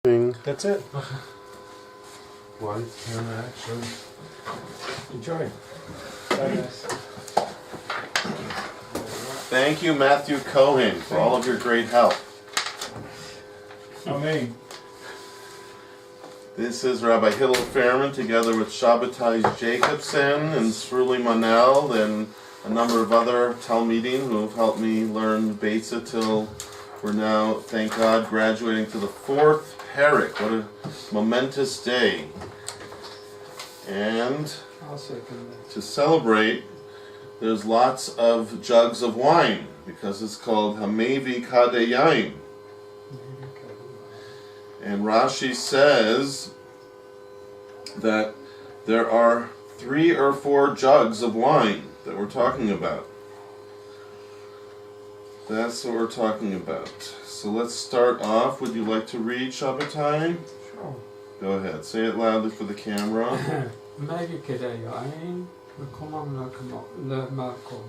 That's it. One, action. Enjoy. Thank you, Matthew Cohen, for all of your great help. Amen. This is Rabbi Hilllel Faerman together with Shabbatai Jacobson and Sruli Manel and a number of other Talmidim who have helped me learn Beitsa till we're now, thank God, graduating to the fourth Parak. What a momentous day. And to celebrate, there's lots of jugs of wine because it's called Movavi Kade Yain. And Rashi says that there are 3 or 4 jugs of wine that we're talking about. That's what we're talking about. So let's start off. Would you like to read Shabbatai? Sure. Go ahead. Say it loudly for the camera. Movavi Kade Yain, Mekomam Le'Makom.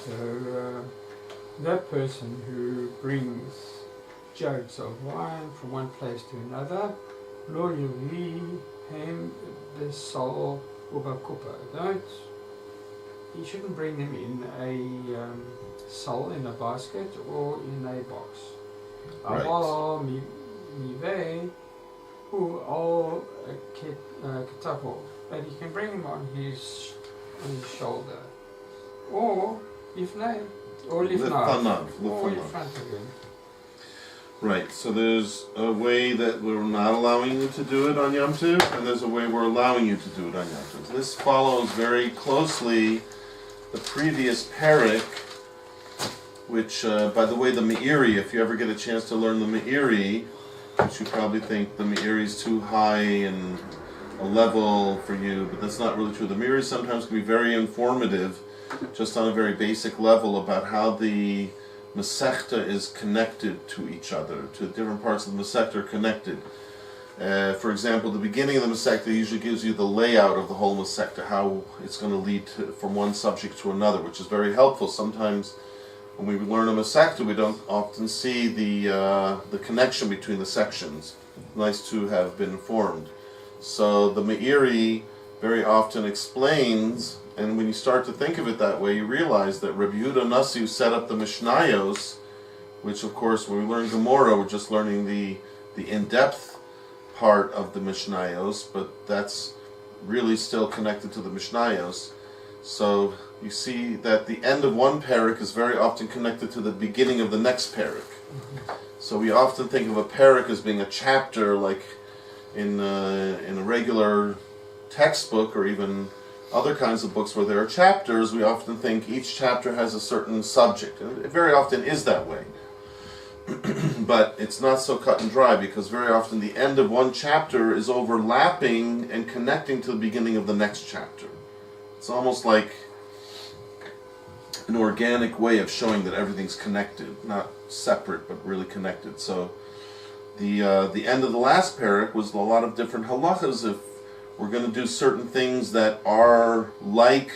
So that person who brings jugs of wine from one place to another, Lo Yuvi Hem Besol Ubakupa. You shouldn't bring them in a soul in a basket or in a box. Right. But you can bring him on his shoulder, or lifnei, or lifnav, or in front of him. Right, so there's a way that we're not allowing you to do it on Yom Tov, and there's a way we're allowing you to do it on Yom Tov. This follows very closely the previous parak, which, by the way, the Meiri, if you ever get a chance to learn the Meiri, which you probably think the Meiri is too high and a level for you, but that's not really true. The Meiri sometimes can be very informative, just on a very basic level, about how the Masechta is connected to each other, to different parts of the Masechta are connected. For example, the beginning of the Masechta usually gives you the layout of the whole Masechta, how it's going to lead from one subject to another, which is very helpful. Sometimes when we learn a Masechta, we don't often see the connection between the sections. Nice to have been informed. So the Meiri very often explains, and when you start to think of it that way, you realize that Rabbi Yehuda Nasi set up the Mishnayos, which of course when we learn Gemora, we're just learning the in-depth part of the Mishnayos, but that's really still connected to the Mishnayos. So you see that the end of one parak is very often connected to the beginning of the next parak. So we often think of a parak as being a chapter, like in a regular textbook or even other kinds of books where there are chapters. We often think each chapter has a certain subject, and it very often is that way. But it's not so cut and dry, because very often the end of one chapter is overlapping and connecting to the beginning of the next chapter. It's almost like an organic way of showing that everything's connected, not separate but really connected. So the end of the last parak was a lot of different halachas. If we're going to do certain things that are like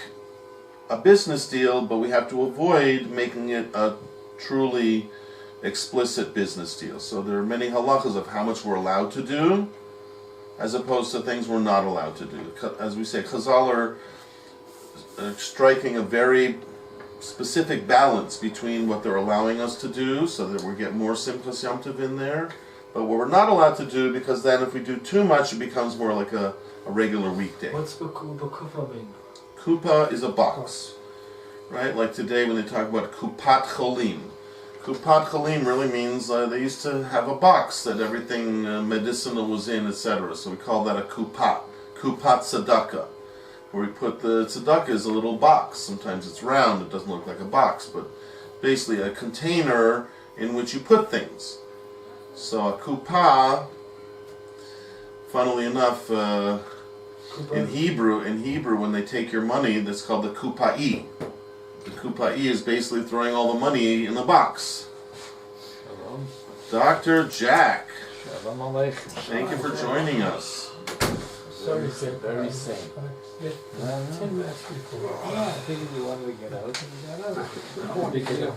a business deal, but we have to avoid making it a truly explicit business deal. So there are many halachas of how much we're allowed to do, as opposed to things we're not allowed to do. As we say, Chazal are striking a very specific balance between what they're allowing us to do, so that we get more Simchas Yom Tov in there, but what we're not allowed to do, because then if we do too much, it becomes more like a regular weekday. What's Kupa mean? Kupa is a box, right? Like today when they talk about Kupat Cholim. Kupat Cholim really means they used to have a box that everything medicinal was in, etc. So we call that a Kupat. Kupat Tzedakah. Where we put the tzedakah is a little box. Sometimes it's round, it doesn't look like a box, but basically a container in which you put things. So a kupa, funnily enough, in Hebrew, when they take your money, that's called the kupa'i. The kupa'i is basically throwing all the money in the box. Shalom. Dr. Jack, Shalom Aleichem. thank you for joining us. Very same. 10 minutes before. I think if you wanted to get out, you got out. I want to get out.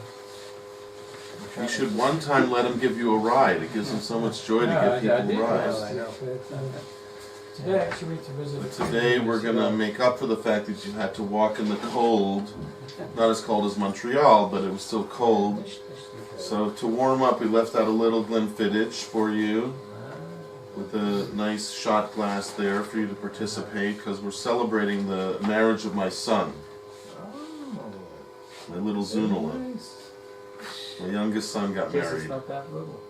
You should one time let him give you a ride. It gives him so much joy to give people rides. I know. Today I actually went to visit. But today we're going to make up for the fact that you had to walk in the cold. Not as cold as Montreal, but it was still cold. So to warm up, we left out a little Glenfiddich for you, with a nice shot glass there for you to participate, because we're celebrating the marriage of my son, my little Zunala. My youngest son got Guess it's married. not that little.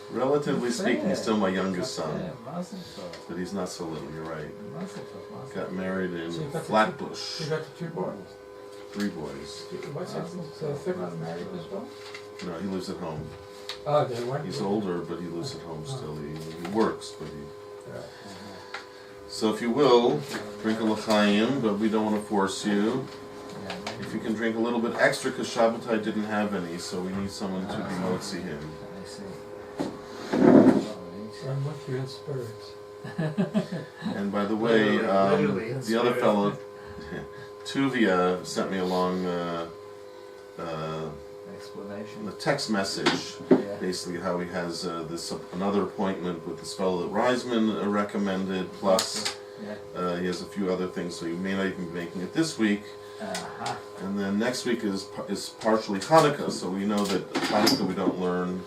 Relatively speaking, he's still my youngest son, Yeah, Mazel tov. but he's not so little, you're right. Mazel tov, mazel Got married in So you got the Flatbush. You got the 2 boys. 3 boys. What's that? So the third one married as well? No, he lives at home. Oh, they weren't. He's older, but he lives at home still. He works, but he... Yeah. So if you will, drink a l'chaim, but we don't want to force you. Yeah, maybe. If you can drink a little bit extra, because Shabbatai didn't have any, so we need someone to be motzi him. I see. I'm with you in spirit. And by the way, Literally, in the other spirit. fellow, Tuvia, sent me along Explanation. the text message, Yeah. basically how he has this another appointment with this fellow that Reisman recommended, plus Yeah. he has a few other things, so he may not even be making it this week. Uh-huh. And then next week is partially Hanukkah, so we know that Hanukkah we don't learn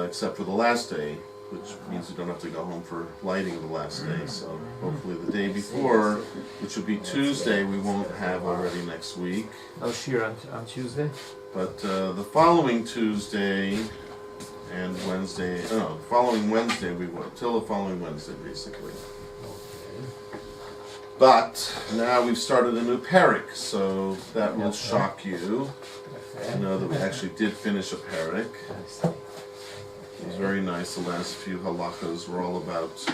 except for the last day, which means we don't have to go home for lighting the last day. So hopefully the day before, which would be Tuesday, we won't have already next week. Oh, sure, on Tuesday? But the following Tuesday and Wednesday, no, the following Wednesday we will, till the following Wednesday basically. But now we've started a new parak, so that will shock you. To know that we actually did finish a parak. It was very nice. The last few halachas were all about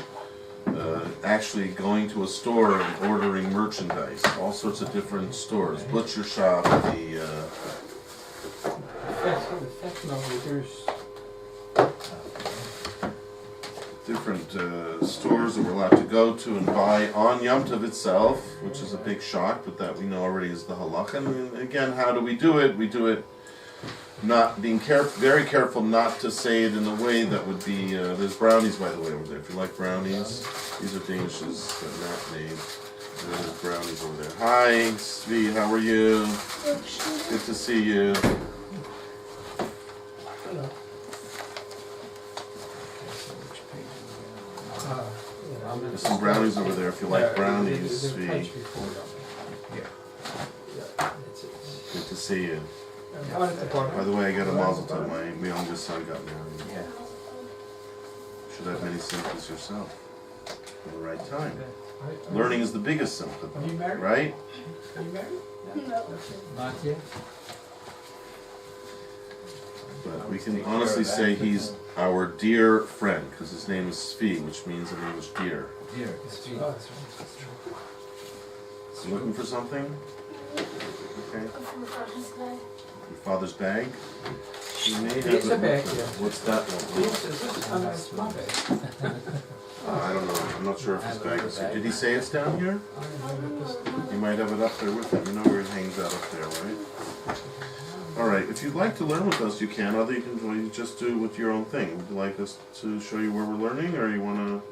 actually going to a store and ordering merchandise, all sorts of different stores, butcher shop, the different stores that we're allowed to go to and buy on Yom Tov itself, which is a big shock, but that we know already is the halacha. And again, how do we do it? We do it not being very careful not to say it in a way that would be. There's brownies, by the way, over there. If you like brownies, these are Danishes that Matt made. And then there's brownies over there. Hi, Svi, how are you? Good to see you. There's some brownies over there if you like brownies, Svi. Good to see you. By the way, I got a mazel tov. My youngest son got married. Yeah. Should have many simchas yourself. At the right time. Learning is the biggest simcha, Are you married? right? Are you married? No. Not yet? But we can honestly say he's our dear friend, because his name is Svi, which means in English dear. Here, it's me. Oh, You looking for something? Okay. Your father's bag? He may have It's a bag, it. yeah. What's that one? This is it's my bag. I don't know. I'm not sure if his bag is here. Did he say it's down here? I don't know if this- You might have it up there with him. You know where he hangs out up there, right? Alright, if you'd like to learn with us, you can. Other you can just do with your own thing. Would you like us to show you where we're learning, or you want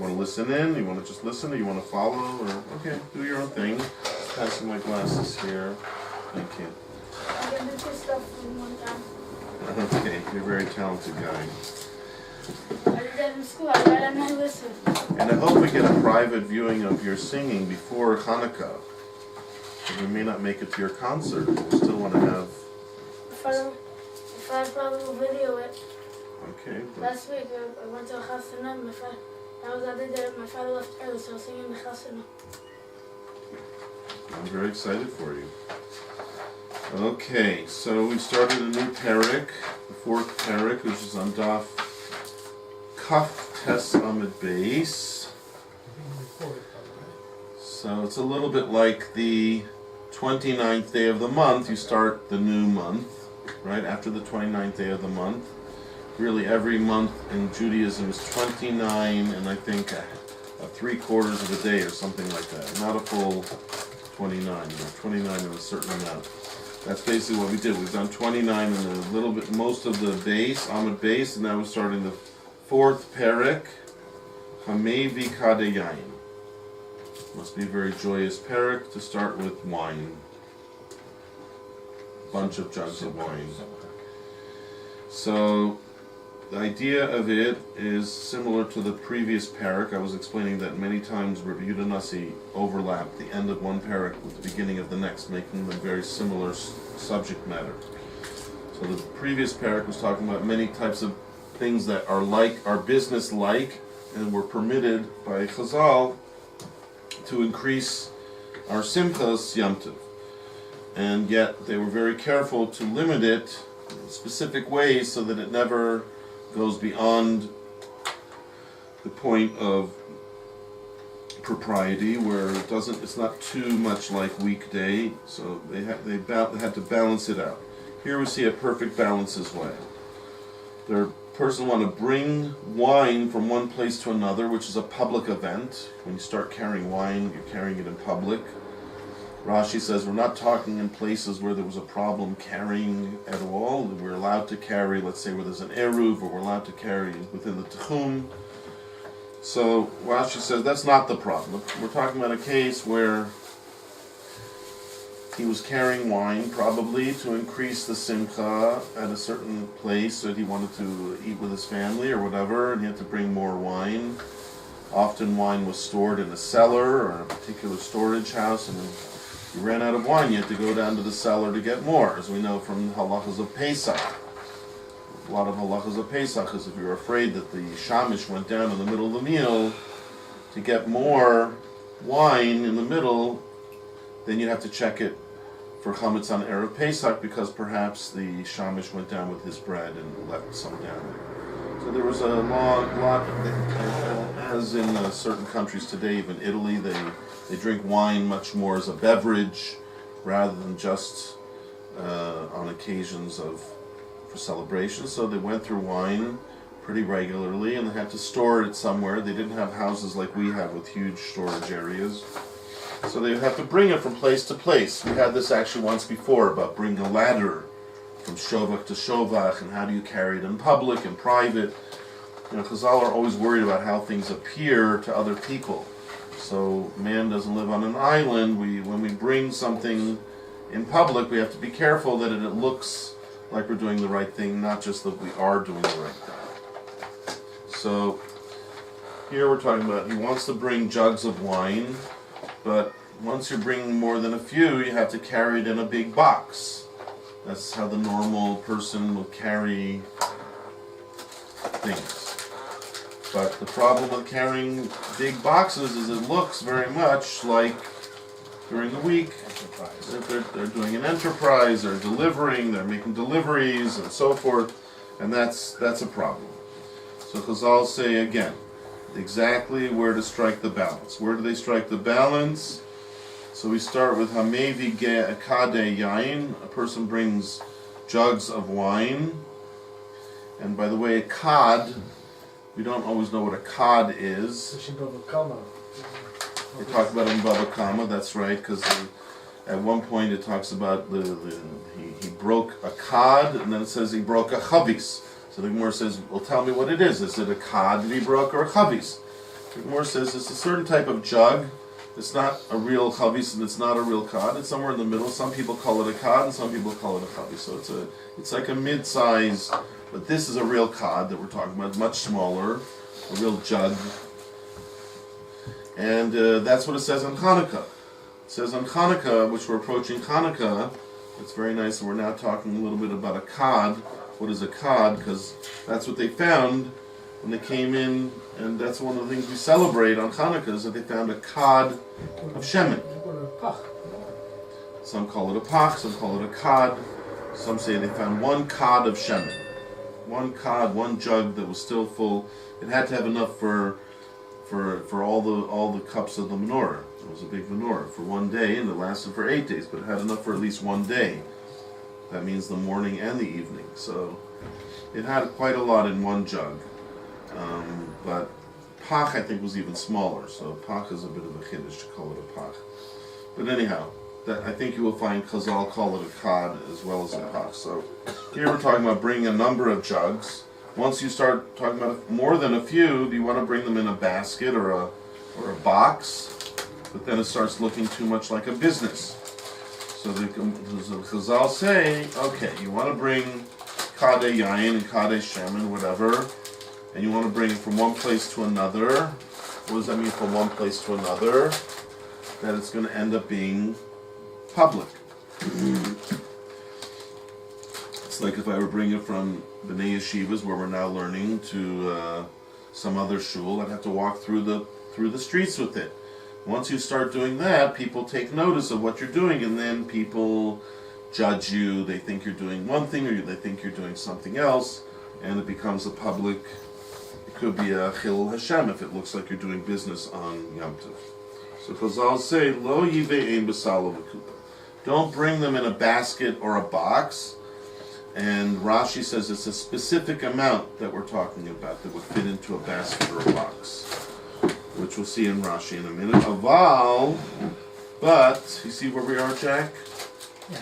to listen in? You want to just listen, or you want to follow? Or okay, do your own thing. Just passing my glasses here. Thank you. I can do two stuff in one time. Okay, you're a very talented guy. I did that in school. I read and I listened. And I hope we get a private viewing of your singing before Hanukkah. We may not make it to your concert, but we still want to have. If I probably will video it. Okay, but Last week I went to a chasana. That was the other day. My father left early, so I was singing the chasana. I'm very excited for you. Okay, so we started a new parak, the 4th parak, which is on Daf Kaf Tes Amid Beis. So it's a little bit like the 29th day of the month. You start the new month, right after the 29th day of the month. Really, every month in Judaism is 29, and I think a 3/4 of a day or something like that. Not a full 29, but 29 in a certain amount. That's basically what we did. We've done 29 and a little bit, most of the base, Amud base, and now we're starting the 4th Perek, Movavi Kade Yain. Must be a very joyous Perek to start with wine. Bunch of jugs of wine. So, the idea of it is similar to the previous Perek. I was explaining that many times Rabbi Yehuda Nasi overlapped the end of one Perek with the beginning of the next, making them very similar subject matter. So the previous Perek was talking about many types of things that are business-like, and were permitted by Chazal to increase our Simchas Yom Tov. And yet they were very careful to limit it in specific ways so that it never goes beyond the point of propriety, where it's not too much like weekday, so they had to balance it out. Here we see a perfect balance as well. The person want to bring wine from one place to another, which is a public event. When you start carrying wine, you're carrying it in public. Rashi says we're not talking in places where there was a problem carrying at all. We're allowed to carry, let's say, where there's an eruv, or we're allowed to carry within the Tchum. So Rashi says that's not the problem. We're talking about a case where he was carrying wine, probably to increase the simcha at a certain place that he wanted to eat with his family or whatever, and he had to bring more wine. Often wine was stored in a cellar or a particular storage house, and then you ran out of wine, you had to go down to the cellar to get more, as we know from halachas of Pesach. A lot of halachas of Pesach is if you're afraid that the shamish went down in the middle of the meal, to get more wine in the middle, then you have to check it for chametz on Erev Pesach, because perhaps the shamish went down with his bread and left some down. So there was a lot, as in certain countries today, even Italy, they drink wine much more as a beverage rather than just on occasions for celebrations. So they went through wine pretty regularly, and they had to store it somewhere. They didn't have houses like we have with huge storage areas. So they would have to bring it from place to place. We had this actually once before about bring a ladder from shovach to shovach, and how do you carry it in public and private. You know, Chazal are always worried about how things appear to other people. So man doesn't live on an island. When we bring something in public, we have to be careful that it looks like we're doing the right thing, not just that we are doing the right thing. So here we're talking about he wants to bring jugs of wine, but once you're bringing more than a few, you have to carry it in a big box. That's how the normal person will carry things. But the problem with carrying big boxes is it looks very much like during the week they're doing an enterprise, they're delivering, they're making deliveries and so forth, and that's a problem. So Chazal say again exactly where to strike the balance. Where do they strike the balance? So we start with Movavi Kade Yain. A person brings jugs of wine. And by the way, a cod, we don't always know what a cod is. They talk about it in Bava Kama, that's right, because at one point it talks about he broke a cod, and then it says he broke a chavis. So the Gemora says, well, tell me what it is. Is it a cod that he broke or a chavis? The Gemora says it's a certain type of jug. It's not a real chavis and it's not a real cod. It's somewhere in the middle. Some people call it a cod and some people call it a chavis. So it's like a mid-size, but this is a real cod that we're talking about, much smaller, a real jug. And that's what it says on Hanukkah. It says on Hanukkah, which we're approaching Hanukkah, it's very nice, and we're now talking a little bit about a cod. What is a cod? Because that's what they found when they came in, and that's one of the things we celebrate on Hanukkah, is that they found a cod of shemen. Some call it a pach, some call it a cod. Some say they found one cod of shemen. One cod, one jug that was still full. It had to have enough for all the cups of the menorah. It was a big menorah for one day, and it lasted for 8 days, but it had enough for at least one day. That means the morning and the evening. So it had quite a lot in one jug. But pach, I think, was even smaller. So pach is a bit of a chiddush to call it a pach. But anyhow, that I think you will find Chazal call it a cod as well as a box. So here we're talking about bringing a number of jugs. Once you start talking about more than a few, do you want to bring them in a basket or a box? But then it starts looking too much like a business. So the Chazal say, okay, you want to bring Kadeh Yain and Kadeh Shem and whatever, and you want to bring it from one place to another. What does that mean, from one place to another? That it's going to end up being public. It's like if I were bringing it from B'nai Yeshivas, where we're now learning, to some other shul, I'd have to walk through the streets with it. Once you start doing that, people take notice of what you're doing, and then people judge you. They think you're doing one thing, or they think you're doing something else, and it becomes a public. It could be a Hilllel Hashem if it looks like you're doing business on Yom Tov. So Chazal say, Lo yivei ein b'salo v'kupa. Don't bring them in a basket or a box. And Rashi says it's a specific amount that we're talking about that would fit into a basket or a box, which we'll see in Rashi in a minute. Aval, but, you see where we are, Jack? Yeah.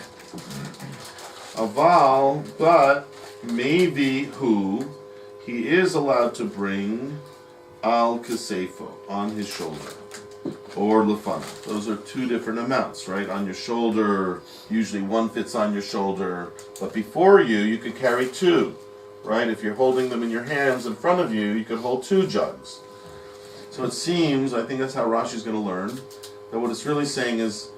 Aval, but, maybe who, he is allowed to bring al kasefo, on his shoulder, or lefana. Those are two different amounts, right? On your shoulder, usually one fits on your shoulder, but before you could carry two, right? If you're holding them in your hands in front of you, you could hold two jugs. So it seems, I think that's how Rashi's going to learn, that what it's really saying is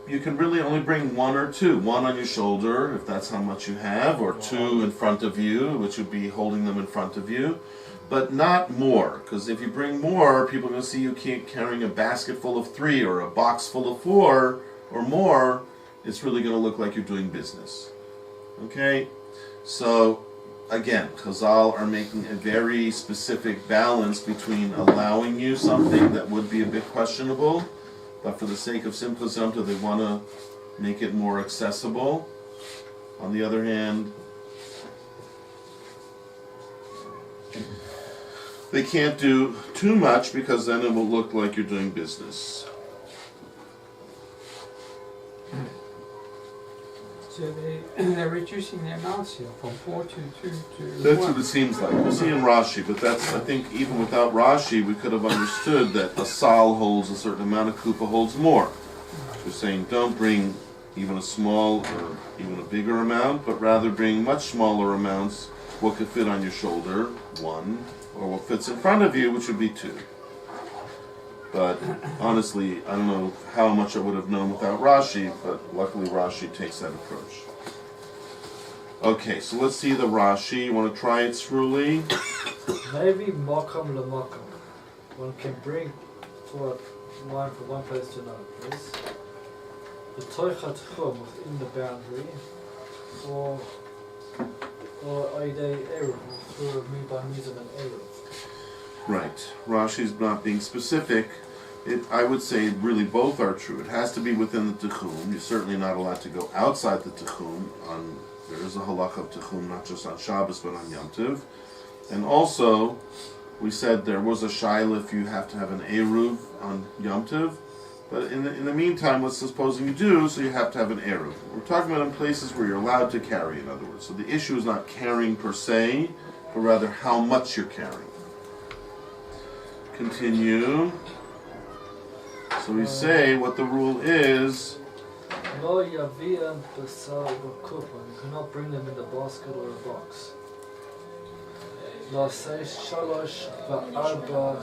you can really only bring one or two. One on your shoulder, if that's how much you have, or two in front of you, which would be holding them in front of you, but not more. Because if you bring more, people are going to see you carrying a basket full of 3 or a box full of 4 or more. It's really going to look like you're doing business. Okay? So, again, Chazal are making a very specific balance between allowing you something that would be a bit questionable, but for the sake of simplicity, they want to make it more accessible. On the other hand, they can't do too much because then it will look like you're doing business. So they're reducing the amounts here from 4 to 2 to That's 1. what it seems like. We'll see in Rashi, but that's, I think, even without Rashi, we could have understood that a sal holds a certain amount, a kupa holds more. They're saying don't bring even a small or even a bigger amount, but rather bring much smaller amounts, what could fit on your shoulder, 1, or what fits in front of you, which would be 2. But honestly, I don't know how much I would have known without Rashi, but luckily Rashi takes that approach. Okay, so let's see the Rashi. You want to try it, Sruli? Maybe makam lemakam. One can bring wine from one place to another place. The toichat chum within the boundary, or aidei eruv, through by means of an eruv. Right. Rashi's not being specific. I would say really both are true. It has to be within the Tichum. You're certainly not allowed to go outside the Tichum. There is a halacha of Tichum, not just on Shabbos, but on Yom Tov. And also, we said there was a shaila if you have to have an Eruv on Yom Tov. But in the meantime, let's supposing you do, so you have to have an Eruv. We're talking about in places where you're allowed to carry, in other words. So the issue is not carrying per se, but rather how much you're carrying. Continue. So we say what the rule is. Lo yavian b'sal b'kupa. You cannot bring them in the basket or a box. Lo say shalosh v'arba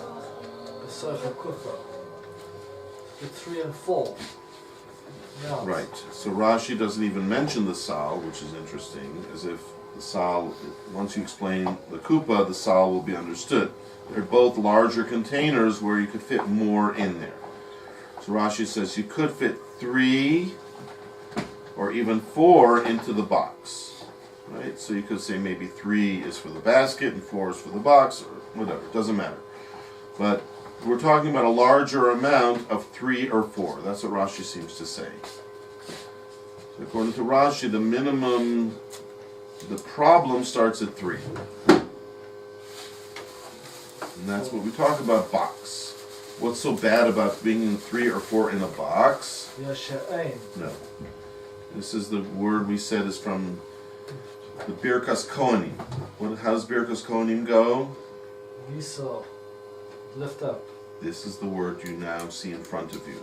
b'sal kufa. The 3 and 4. Now, Right. So Rashi doesn't even mention the sal, which is interesting, as if the sal, once you explain the kupa, the sal will be understood. They're both larger containers where you could fit more in there. So Rashi says you could fit 3 or even 4 into the box. Right? So you could say maybe 3 is for the basket and 4 is for the box, or whatever. It doesn't matter. But we're talking about a larger amount of 3 or 4. That's what Rashi seems to say. So according to Rashi, the minimum, the problem starts at 3. And that's what we talk about box. What's so bad about being 3 or 4 in a box? Yasha'ain. No. This is the word we said is from the Birkas Kohanim. How does Birkas Kohanim go? Yisa. Lift up. This is the word you now see in front of you.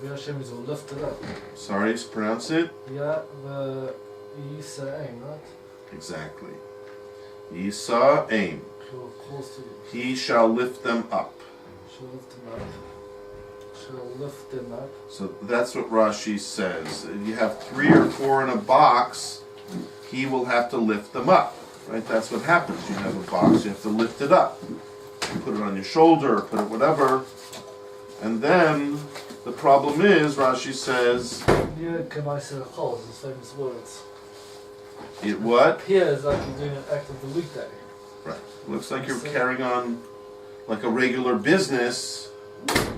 Hashem is will lift it up. Sorry, pronounce it? Yeah, the Yisa'ain, right? Exactly. Yisa aim. Close to you. He shall lift them up. Shall lift them up. Shall lift them up. So that's what Rashi says. If you have 3 or 4 in a box, he will have to lift them up. Right? That's what happens. You have a box, you have to lift it up. You put it on your shoulder, put it whatever. And then the problem is, Rashi says, Here can I say Chol, his famous words. it what? Appears like you're doing an act of the weekday. Right. Looks like you're carrying on like a regular business,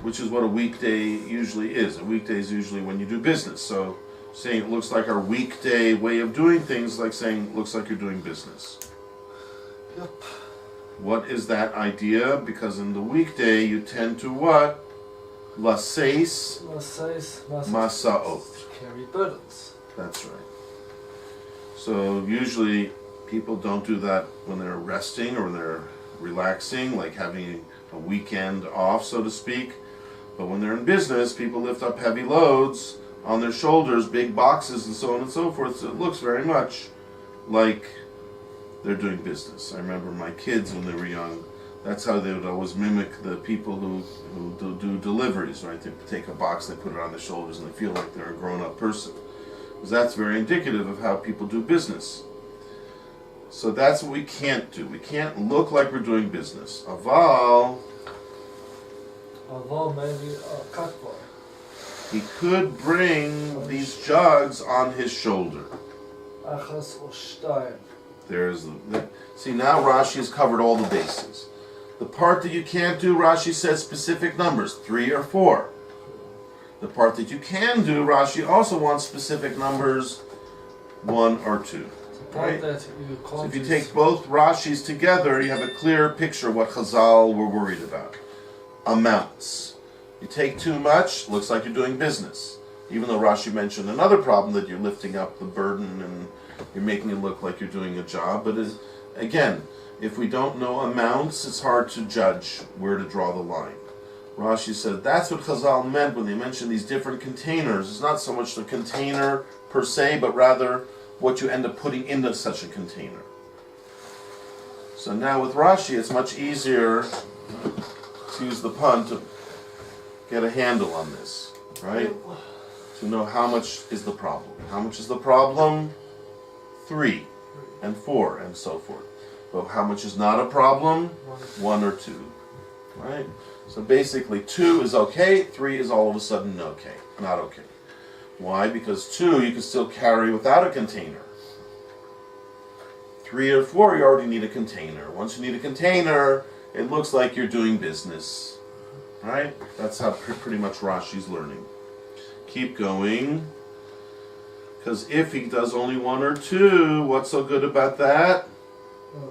which is what a weekday usually is. A weekday is usually when you do business. So saying it looks like our weekday way of doing things, like saying it looks like you're doing business. Yep. What is that idea? Because in the weekday you tend to what? Laseis Masaot. Carry burdens. That's right. So usually people don't do that when they're resting or when they're relaxing, like having a weekend off, so to speak. But when they're in business, people lift up heavy loads on their shoulders, big boxes and so on and so forth. So it looks very much like they're doing business. I remember my kids when they were young, that's how they would always mimic the people who do deliveries, right? They take a box, they put it on their shoulders, and they feel like they're a grown-up person. Because that's very indicative of how people do business. So that's what we can't do. We can't look like we're doing business. Aval, Maybe a katbar. he could bring these jugs on his shoulder. Achas or Stein. There's see, now Rashi has covered all the bases. The part that you can't do, Rashi says specific numbers, 3 or 4. The part that you can do, Rashi also wants specific numbers, 1 or 2. Right? That you can't So if you use- take both Rashis together, you have a clear picture of what Chazal were worried about. Amounts. You take too much, looks like you're doing business. Even though Rashi mentioned another problem, that you're lifting up the burden and you're making it look like you're doing a job. But again, if we don't know amounts, it's hard to judge where to draw the line. Rashi said that's what Chazal meant when they mentioned these different containers. It's not so much the container per se, but rather what you end up putting into such a container. So now with Rashi, it's much easier, excuse the pun, to get a handle on this, right? To know how much is the problem. How much is the problem? 3 and 4 and so forth. But how much is not a problem? 1 or 2, right? So basically 2 is okay, 3 is all of a sudden okay, not okay. Why? Because 2 you can still carry without a container. 3 or 4 you already need a container. Once you need a container, it looks like you're doing business. Right? That's how pretty much Rashi's learning. Keep going. Because if he does only 1 or 2, what's so good about that?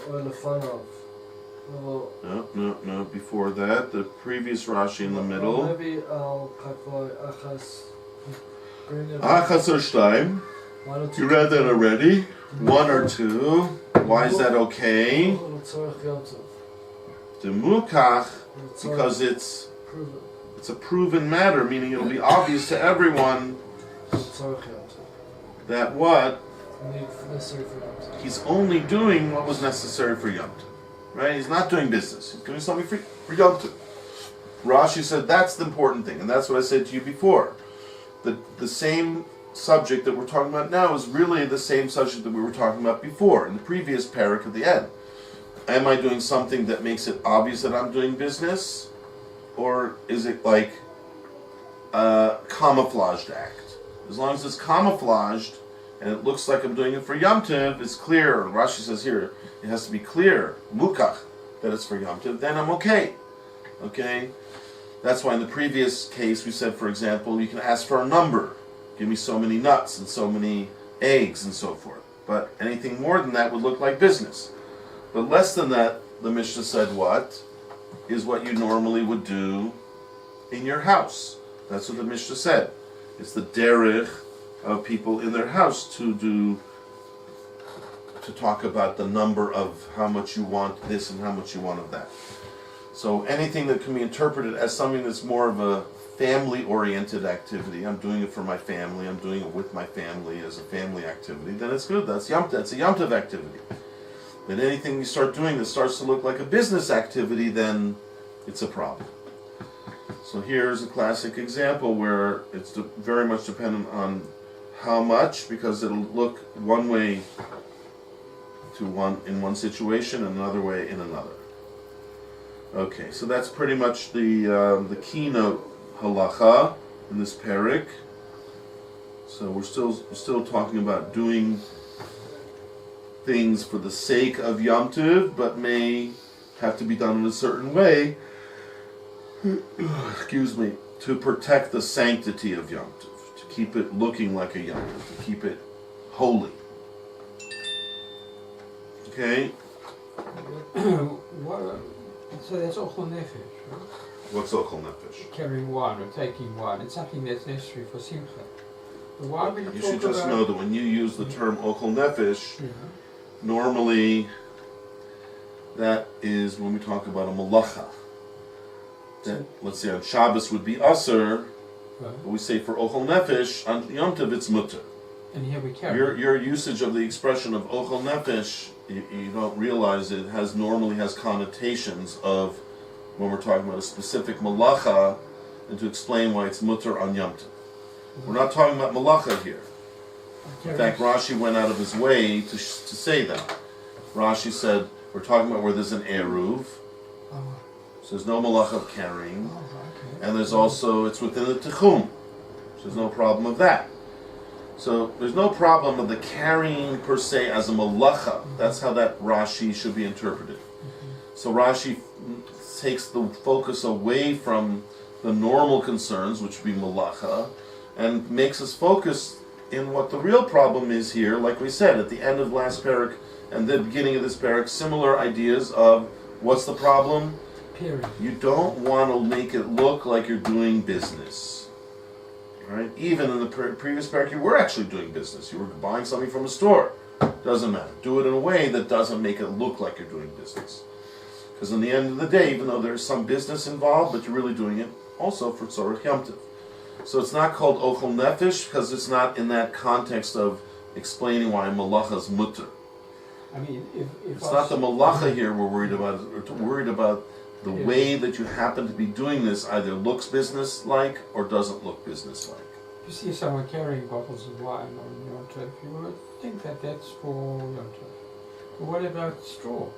Or the fun of. No, before that, the previous Rashi in the middle. Maybe I'll katbar achas. Bring it. Achas or Shtaim. You read that already? 1 or 2. Why is that okay? The mukach, because it's a proven matter, meaning it'll be obvious to everyone that what? He's only doing what was necessary for Yom Tov. Right? He's not doing business. He's doing something for Yom Tov. Rashi said that's the important thing, and that's what I said to you before. The same subject that we're talking about now is really the same subject that we were talking about before, in the previous parak at the end. Am I doing something that makes it obvious that I'm doing business? Or is it like a camouflaged act? As long as it's camouflaged, and it looks like I'm doing it for Yom Tov, it's clear, Rashi says here, it has to be clear, mukach, that it's for Yom Tov, then I'm okay. Okay? That's why in the previous case we said, for example, you can ask for a number. Give me so many nuts and so many eggs and so forth. But anything more than that would look like business. But less than that, the Mishnah said what? is what you normally would do in your house. That's what the Mishnah said. It's the derech of people in their house to talk about the number of how much you want this and how much you want of that. So anything that can be interpreted as something that's more of a family-oriented activity, I'm doing it for my family, I'm doing it with my family as a family activity, then it's good. That's a Yom Tov activity. But anything you start doing that starts to look like a business activity, then it's a problem. So here's a classic example where it's very much dependent on how much, because it'll look one way in one situation and another way in another. Okay, so that's pretty much the keynote halacha in this parak. So we're still talking about doing things for the sake of Yom Tov, but may have to be done in a certain way. Excuse me, to protect the sanctity of Yom Tov, to keep it looking like a Yom Tov, to keep it holy. Okay. So that's ochel nefesh, right? What's ochel nefesh? Carrying wine or taking wine. It's something that's necessary for simcha. But why would You should just know that when you use the term ochel nefesh, Yeah. normally that is when we talk about a malacha. That, let's say on Shabbos would be aser, Right. but we say for ochel nefesh, on Yom Tov it's mutter. And here we carry. Your usage of the expression of ochel nefesh, you don't realize it normally has connotations of when we're talking about a specific malacha, and to explain why it's mutter on Yom Tov. We're not talking about malacha here. In fact, Rashi went out of his way to say that. Rashi said, we're talking about where there's an eruv, Oh, so there's no malacha of carrying, okay. and there's also, it's within the tichum, so there's no problem of that. So there's no problem of the carrying per se as a malacha. That's how that Rashi should be interpreted. So Rashi takes the focus away from the normal concerns, which would be malacha, and makes us focus in what the real problem is here. Like we said, at the end of last parak and the beginning of this parak, similar ideas of what's the problem? Period. You don't want to make it look like you're doing business. Right? Even in the previous parak, you were actually doing business. You were buying something from a store. Doesn't matter. Do it in a way that doesn't make it look like you're doing business. Because in the end of the day, even though there's some business involved, but you're really doing it also for tzorech Yom Tov. So it's not called ochel nefesh because it's not in that context of explaining why malacha is mutter. I mean, if It's not the malacha here we're worried about. We're worried about the way that you happen to be doing this either looks business-like or doesn't look business-like. you see someone carrying bottles of wine on Yom Tov, you would think that that's for Yom Tov. But what about straw?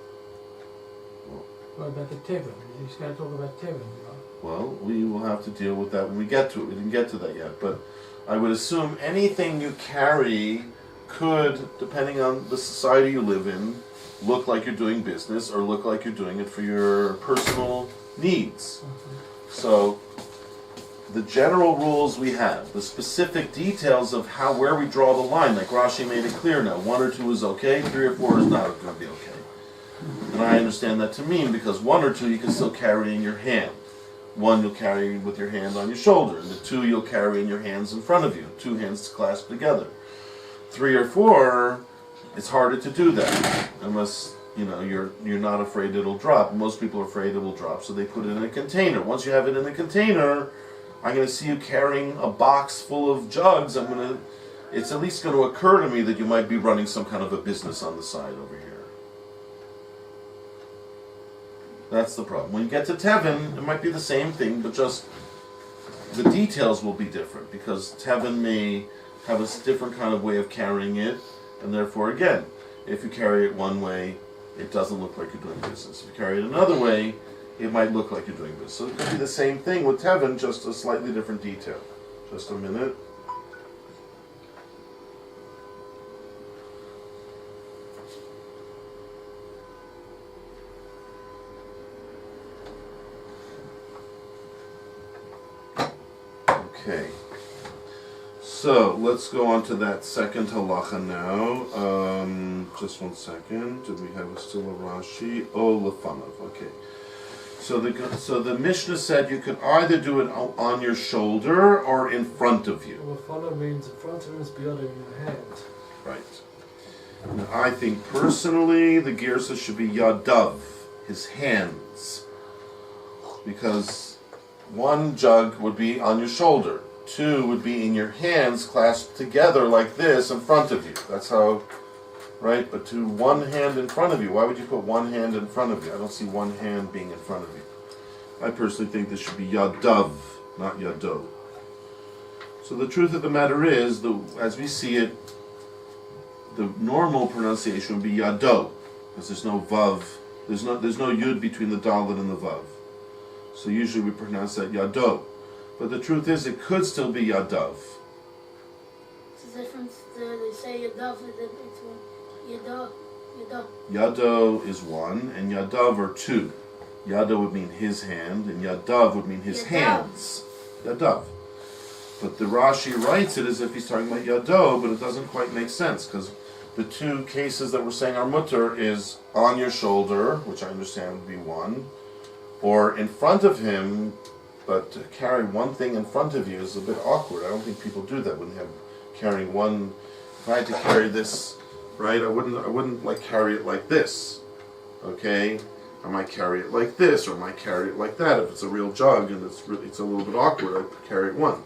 What about the tevin? He's going to talk about tevin, right? Well, we will have to deal with that when we get to it. We didn't get to that yet, but I would assume anything you carry could, depending on the society you live in, look like you're doing business or look like you're doing it for your personal needs. So the general rules we have, the specific details of where we draw the line, like Rashi made it clear now, 1 or 2 is okay, 3 or 4 is not going to be okay. And I understand that to mean because 1 or 2 you can still carry in your hand. 1 you'll carry with your hand on your shoulder, and the 2 you'll carry in your hands in front of you, 2 hands clasped together. 3 or 4, it's harder to do that unless you're not afraid it'll drop. Most people are afraid it will drop, so they put it in a container. Once you have it in the container, I'm going to see you carrying a box full of jugs. It's at least going to occur to me that you might be running some kind of a business on the side over here. That's the problem. When you get to Tevin, it might be the same thing, but just the details will be different because Tevin may have a different kind of way of carrying it, and therefore, again, if you carry it one way, it doesn't look like you're doing business. If you carry it another way, it might look like you're doing business. So it could be the same thing with Tevin, just a slightly different detail. Just a minute. Okay. So let's go on to that second halacha now. Just one second. Do we have still a Rashi? Oh, lefanav. Okay. So the Mishnah said you could either do it on your shoulder or in front of you. Well, follow means in front of him is beyond in your hand. Right. Now, I think personally the girsa should be yadav, his hands, because one jug would be on your shoulder, two would be in your hands clasped together like this in front of you. That's how, right? But to one hand in front of you, why would you put one hand in front of you? I don't see one hand being in front of you. I personally think this should be yadav, not yado. So the truth of the matter is, as we see it, the normal pronunciation would be yado, because there's no vav, there's no yud between the dalet and the vav. So usually we pronounce that yado. But the truth is, it could still be yadav. It's the difference. They say yadav, it's one. Yado. Yado is one, and yadav are two. Yado would mean his hand, and yadav would mean his hands. Yadav. But the Rashi writes it as if he's talking about yado, but it doesn't quite make sense, because the two cases that we're saying are mutter is on your shoulder, which I understand would be one, or in front of him, but to carry one thing in front of you is a bit awkward. I don't think people do that when they have carrying one. If I had to carry this, right, I wouldn't like carry it like this, okay? I might carry it like this, or I might carry it like that. If it's a real jug and it's a little bit awkward, I carry it one.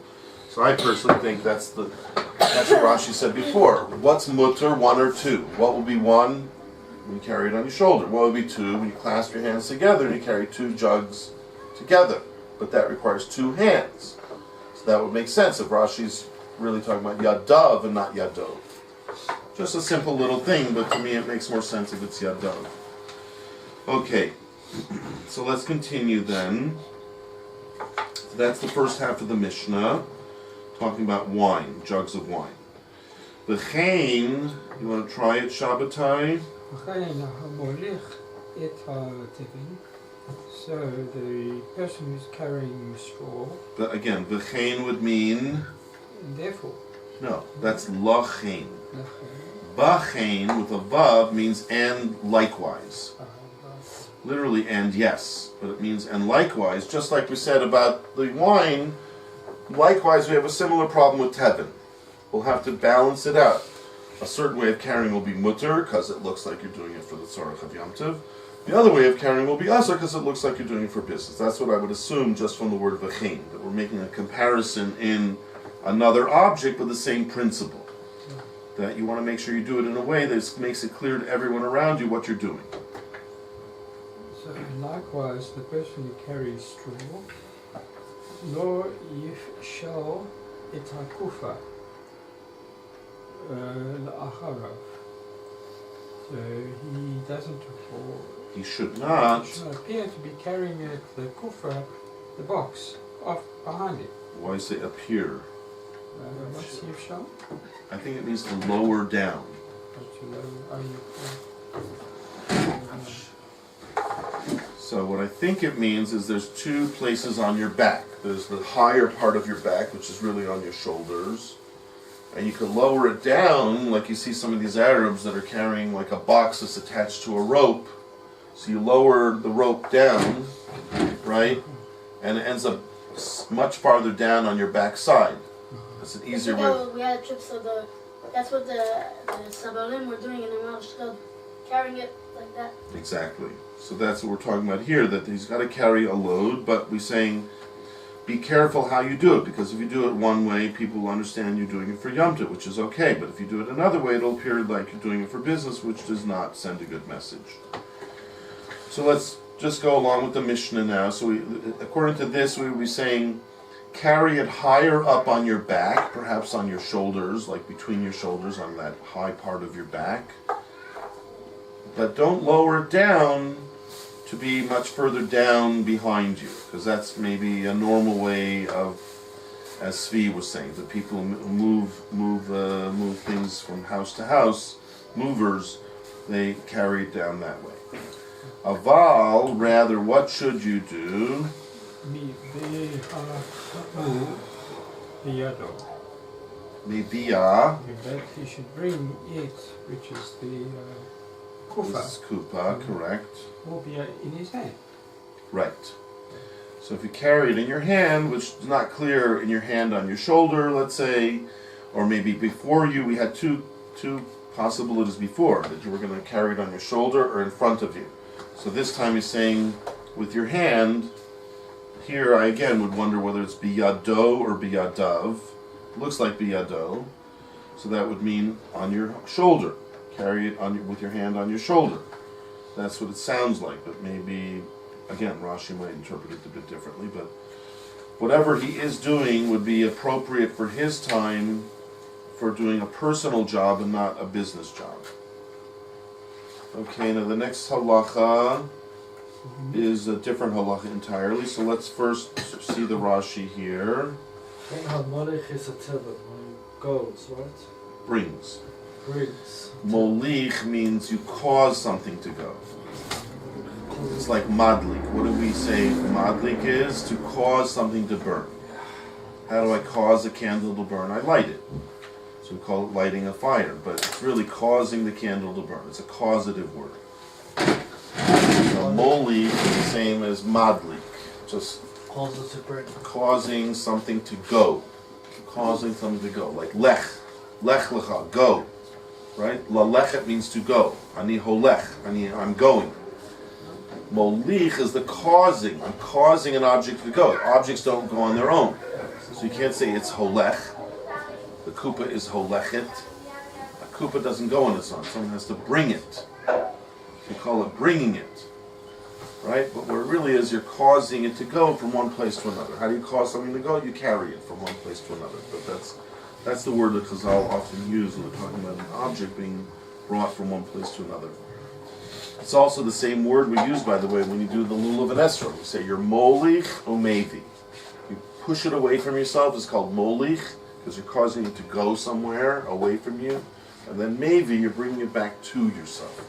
So I personally think that's what Rashi said before. What's mutter, one or two? What will be one when you carry it on your shoulder? What will be two when you clasp your hands together and you carry two jugs together? But that requires two hands. So that would make sense if Rashi's really talking about yadav and not yado. Just a simple little thing, but to me it makes more sense if it's yadav. Okay, so let's continue then. That's the first half of the Mishnah, talking about wine, jugs of wine. The chain, you want to try it, Shabbatai? So the person who's carrying straw. But again, the chain would mean. Therefore. No, that's lachain. Bachain with a vav means and likewise. Literally and yes, but it means and likewise. Just like we said about the wine, likewise we have a similar problem with tevin. We'll have to balance it out. A certain way of carrying will be mutter because it looks like you're doing it for the tzarech of Yom Tov. The other way of carrying will be asur because it looks like you're doing it for business. That's what I would assume just from the word v'chein, that we're making a comparison in another object with the same principle. That you want to make sure you do it in a way that makes it clear to everyone around you what you're doing. So likewise, the person who carries straw, lo yifshal et hakufa la'acharav. So he doesn't, He should not. He should appear to be carrying it, the kufa, the box, off behind it. Why say appear? What's yifshal? I think it means to lower down. So what I think it means is there's two places on your back. There's the higher part of your back, which is really on your shoulders. And you could lower it down, like you see some of these Arabs that are carrying like a box that's attached to a rope. So you lower the rope down, right? And it ends up much farther down on your back side. That's an easier way. We had a trip, so that's what the Sabalim were doing in the Rosh, carrying it like that. Exactly. So that's what we're talking about here, that he's got to carry a load, but we're saying be careful how you do it, because if you do it one way, people will understand you're doing it for Yom Tov, which is okay, but if you do it another way, it'll appear like you're doing it for business, which does not send a good message. So let's just go along with the Mishnah now. So according to this, we would be saying carry it higher up on your back, perhaps on your shoulders, like between your shoulders on that high part of your back. But don't lower it down to be much further down behind you, because that's maybe a normal way of, as Svi was saying, that people move things from house to house, movers, they carry it down that way. Aval, rather, what should you do? Meviah. That he should bring it, which is the This is kupa, correct. will be in his hand. Right. So if you carry it in your hand, which is not clear, in your hand on your shoulder, let's say, or maybe before you, we had two possibilities before, that you were going to carry it on your shoulder or in front of you. So this time he's saying with your hand. Here I again would wonder whether it's biyado or biyadav. Looks like biyado. So that would mean on your shoulder. Carry it with your hand on your shoulder. That's what it sounds like, but maybe, again, Rashi might interpret it a bit differently, but whatever he is doing would be appropriate for his time for doing a personal job and not a business job. Okay, now the next halacha is a different halacha entirely, so let's first see the Rashi here. When Hamolich is a tevin, when it goes, right? Brings. Brings. Molich means you cause something to go. It's like madlik. What do we say madlik is? To cause something to burn. How do I cause a candle to burn? I light it. So we call it lighting a fire, but it's really causing the candle to burn. It's a causative word. So molich is the same as madlik. Just Causes to burn. causing something to go. Causing something to go. Like lech. Lech lecha. Go. Right? Lalechet means to go. Ani holech. I'm going. Molich is the causing. I'm causing an object to go. Objects don't go on their own. So you can't say it's holech. The kupa is holechet. A kupa doesn't go on its own. Someone has to bring it. You call it bringing it. Right? But what it really is, you're causing it to go from one place to another. How do you cause something to go? You carry it from one place to another. But that's the word that Chazal often use when they're talking about an object being brought from one place to another. It's also the same word we use, by the way, when you do the lulav and esrog. You say you're molich umevi. You push it away from yourself. It's called molich, because you're causing it to go somewhere away from you. And then mevi, you're bringing it back to yourself.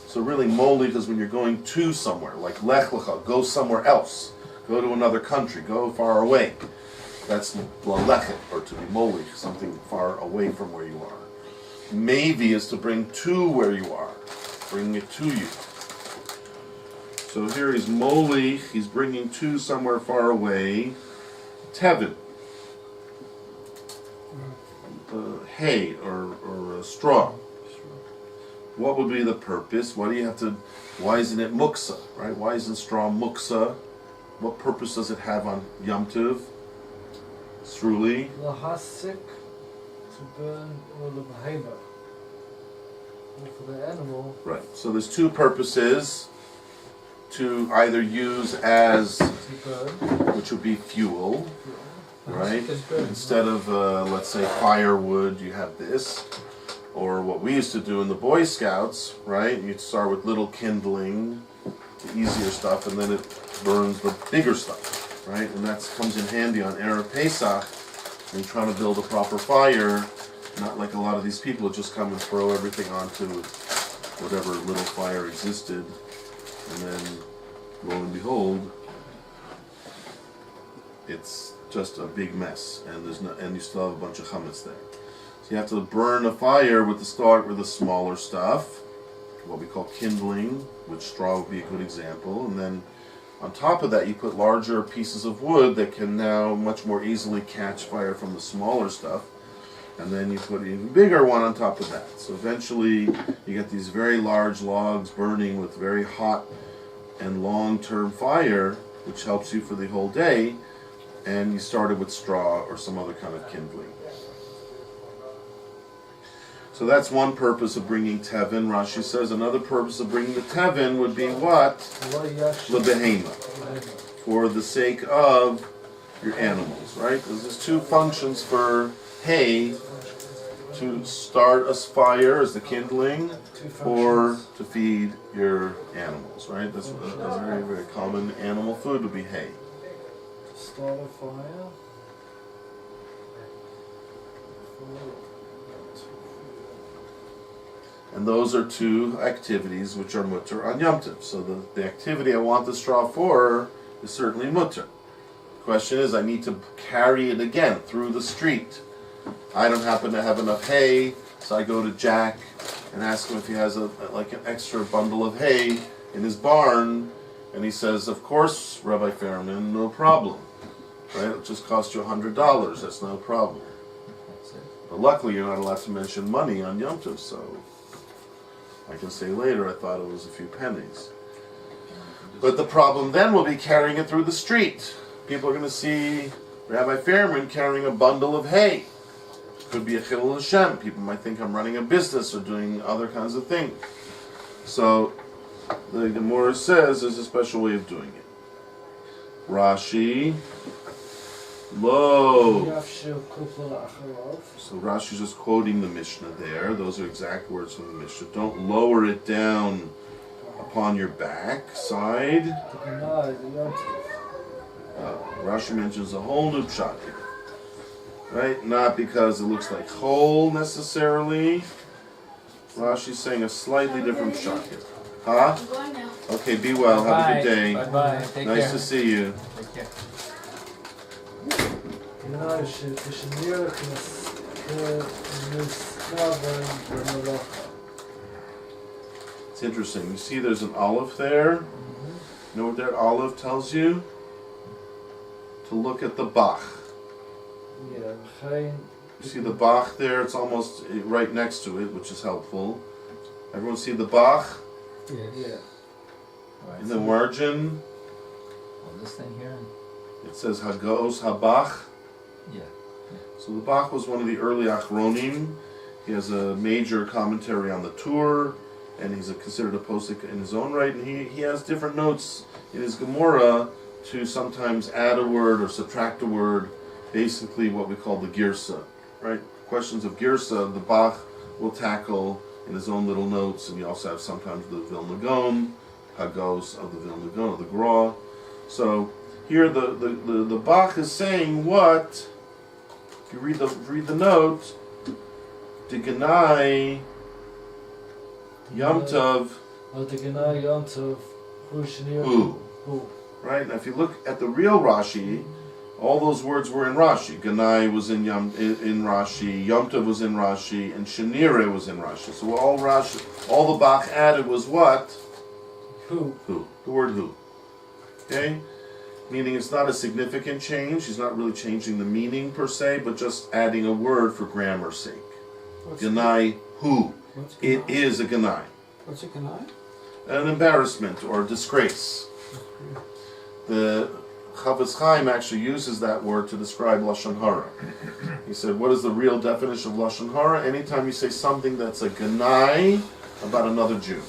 So really, molich is when you're going to somewhere, like lech lecha, go somewhere else. Go to another country, go far away. That's lalechet, or to be molich, something far away from where you are. Mevi is to bring to where you are. Bringing it to you. So here he's molich, he's bringing to somewhere far away. Tevin. Hay or straw. What would be the purpose? Why isn't it muksa, right? Why isn't straw muksa? What purpose does it have on Yom Tov? Sruli. Lahasik, to burn, or lebehema. For the animal. Right. So there's two purposes. To either use as, which would be fuel, right? Instead of, let's say, firewood, you have this. Or what we used to do in the Boy Scouts, right? You'd start with little kindling, the easier stuff, and then it burns the bigger stuff, right? And that comes in handy on Erev Pesach when you're trying to build a proper fire. Not like a lot of these people who just come and throw everything onto whatever little fire existed, and then lo and behold, it's just a big mess, and you still have a bunch of chametz there. So you have to burn a fire with the smaller stuff, what we call kindling, which straw would be a good example, and then on top of that you put larger pieces of wood that can now much more easily catch fire from the smaller stuff. And then you put an even bigger one on top of that. So eventually you get these very large logs burning with very hot and long-term fire, which helps you for the whole day. And you started with straw or some other kind of kindling. So that's one purpose of bringing tevin. Rashi says another purpose of bringing the tevin would be what? Lebehema. For the sake of your animals, right? Because there's two functions for hay: to start a fire as the kindling, or to feed your animals, right? That's a very, very common animal food would be hay. To start a fire. And those are two activities which are mutter on Yom Tov. So the activity I want the straw for is certainly mutter. The question is, I need to carry it again through the street. I don't happen to have enough hay, so I go to Jack and ask him if he has an extra bundle of hay in his barn, And he says, of course, Rabbi Faerman, no problem. Right? It just cost you $100. That's no problem. But luckily, you're not allowed to mention money on Yom Tov, so I can say later I thought it was a few pennies. But the problem then will be carrying it through the street. People are going to see Rabbi Faerman carrying a bundle of hay. Could be a Hilllel Hashem. People might think I'm running a business or doing other kinds of things. So the Gemora says there's a special way of doing it. Rashi, lo. So Rashi's just quoting the Mishnah there. Those are exact words from the Mishnah. Don't lower it down upon your back side. Rashi mentions a whole new pshat here. Right? Not because it looks like whole necessarily. Rashi's saying a slightly different pshat here. Huh? I'm going now. Okay, be well. Have a good day. Bye-bye. Take Nice care. to see you. Take care. It's interesting. You see there's an olive there? You know what that olive tells you? To look at the Bach. You see the Bach there? It's almost right next to it, which is helpful. Everyone see the Bach Yes. Right, in the margin? well, this thing here. It says Hagos Habach. Yeah. So the Bach was one of the early Achronim. He has a major commentary on the Tur, and he's considered a posik in his own right. And he has different notes in his Gemora to sometimes add a word or subtract a word. Basically, what we call the girsa, right? Questions of girsa, the Bach will tackle in his own little notes, and you also have sometimes the Vilna Gaon, Hagos of the Vilna Gaon, of the Gra. So here the Bach is saying what? If you read the note, Diganai Yom Tov Hu. Right? Now if you look at the real Rashi, all those words were in Rashi. Ganai was in Rashi, Yom Tov was in Rashi, and Shenire was in Rashi. So all the Bach added was what? Who? Who. The word who. Okay? Meaning it's not a significant change. He's not really changing the meaning per se, but just adding a word for grammar's sake. Ganai who. It is a ganai. What's a ganai? An embarrassment or a disgrace. The Chavetz Chaim actually uses that word to describe Lashon Hara. He said, what is the real definition of Lashon Hara? Anytime you say something that's a ganai about another Jew.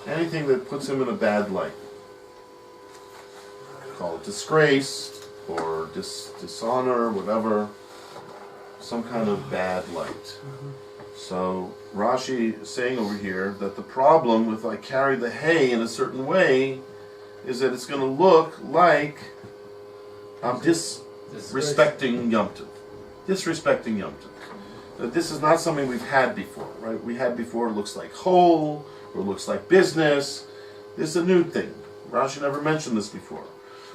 Anything that puts him in a bad light. Call it disgrace or dishonor, whatever. Some kind of bad light. So Rashi is saying over here that the problem with I carry the hay in a certain way is that it's going to look like I'm disrespecting Yom Tov. Disrespecting Yom Tov. That this is not something we've had before, right? We had before it looks like whole, or it looks like business. This is a new thing. Rashi never mentioned this before.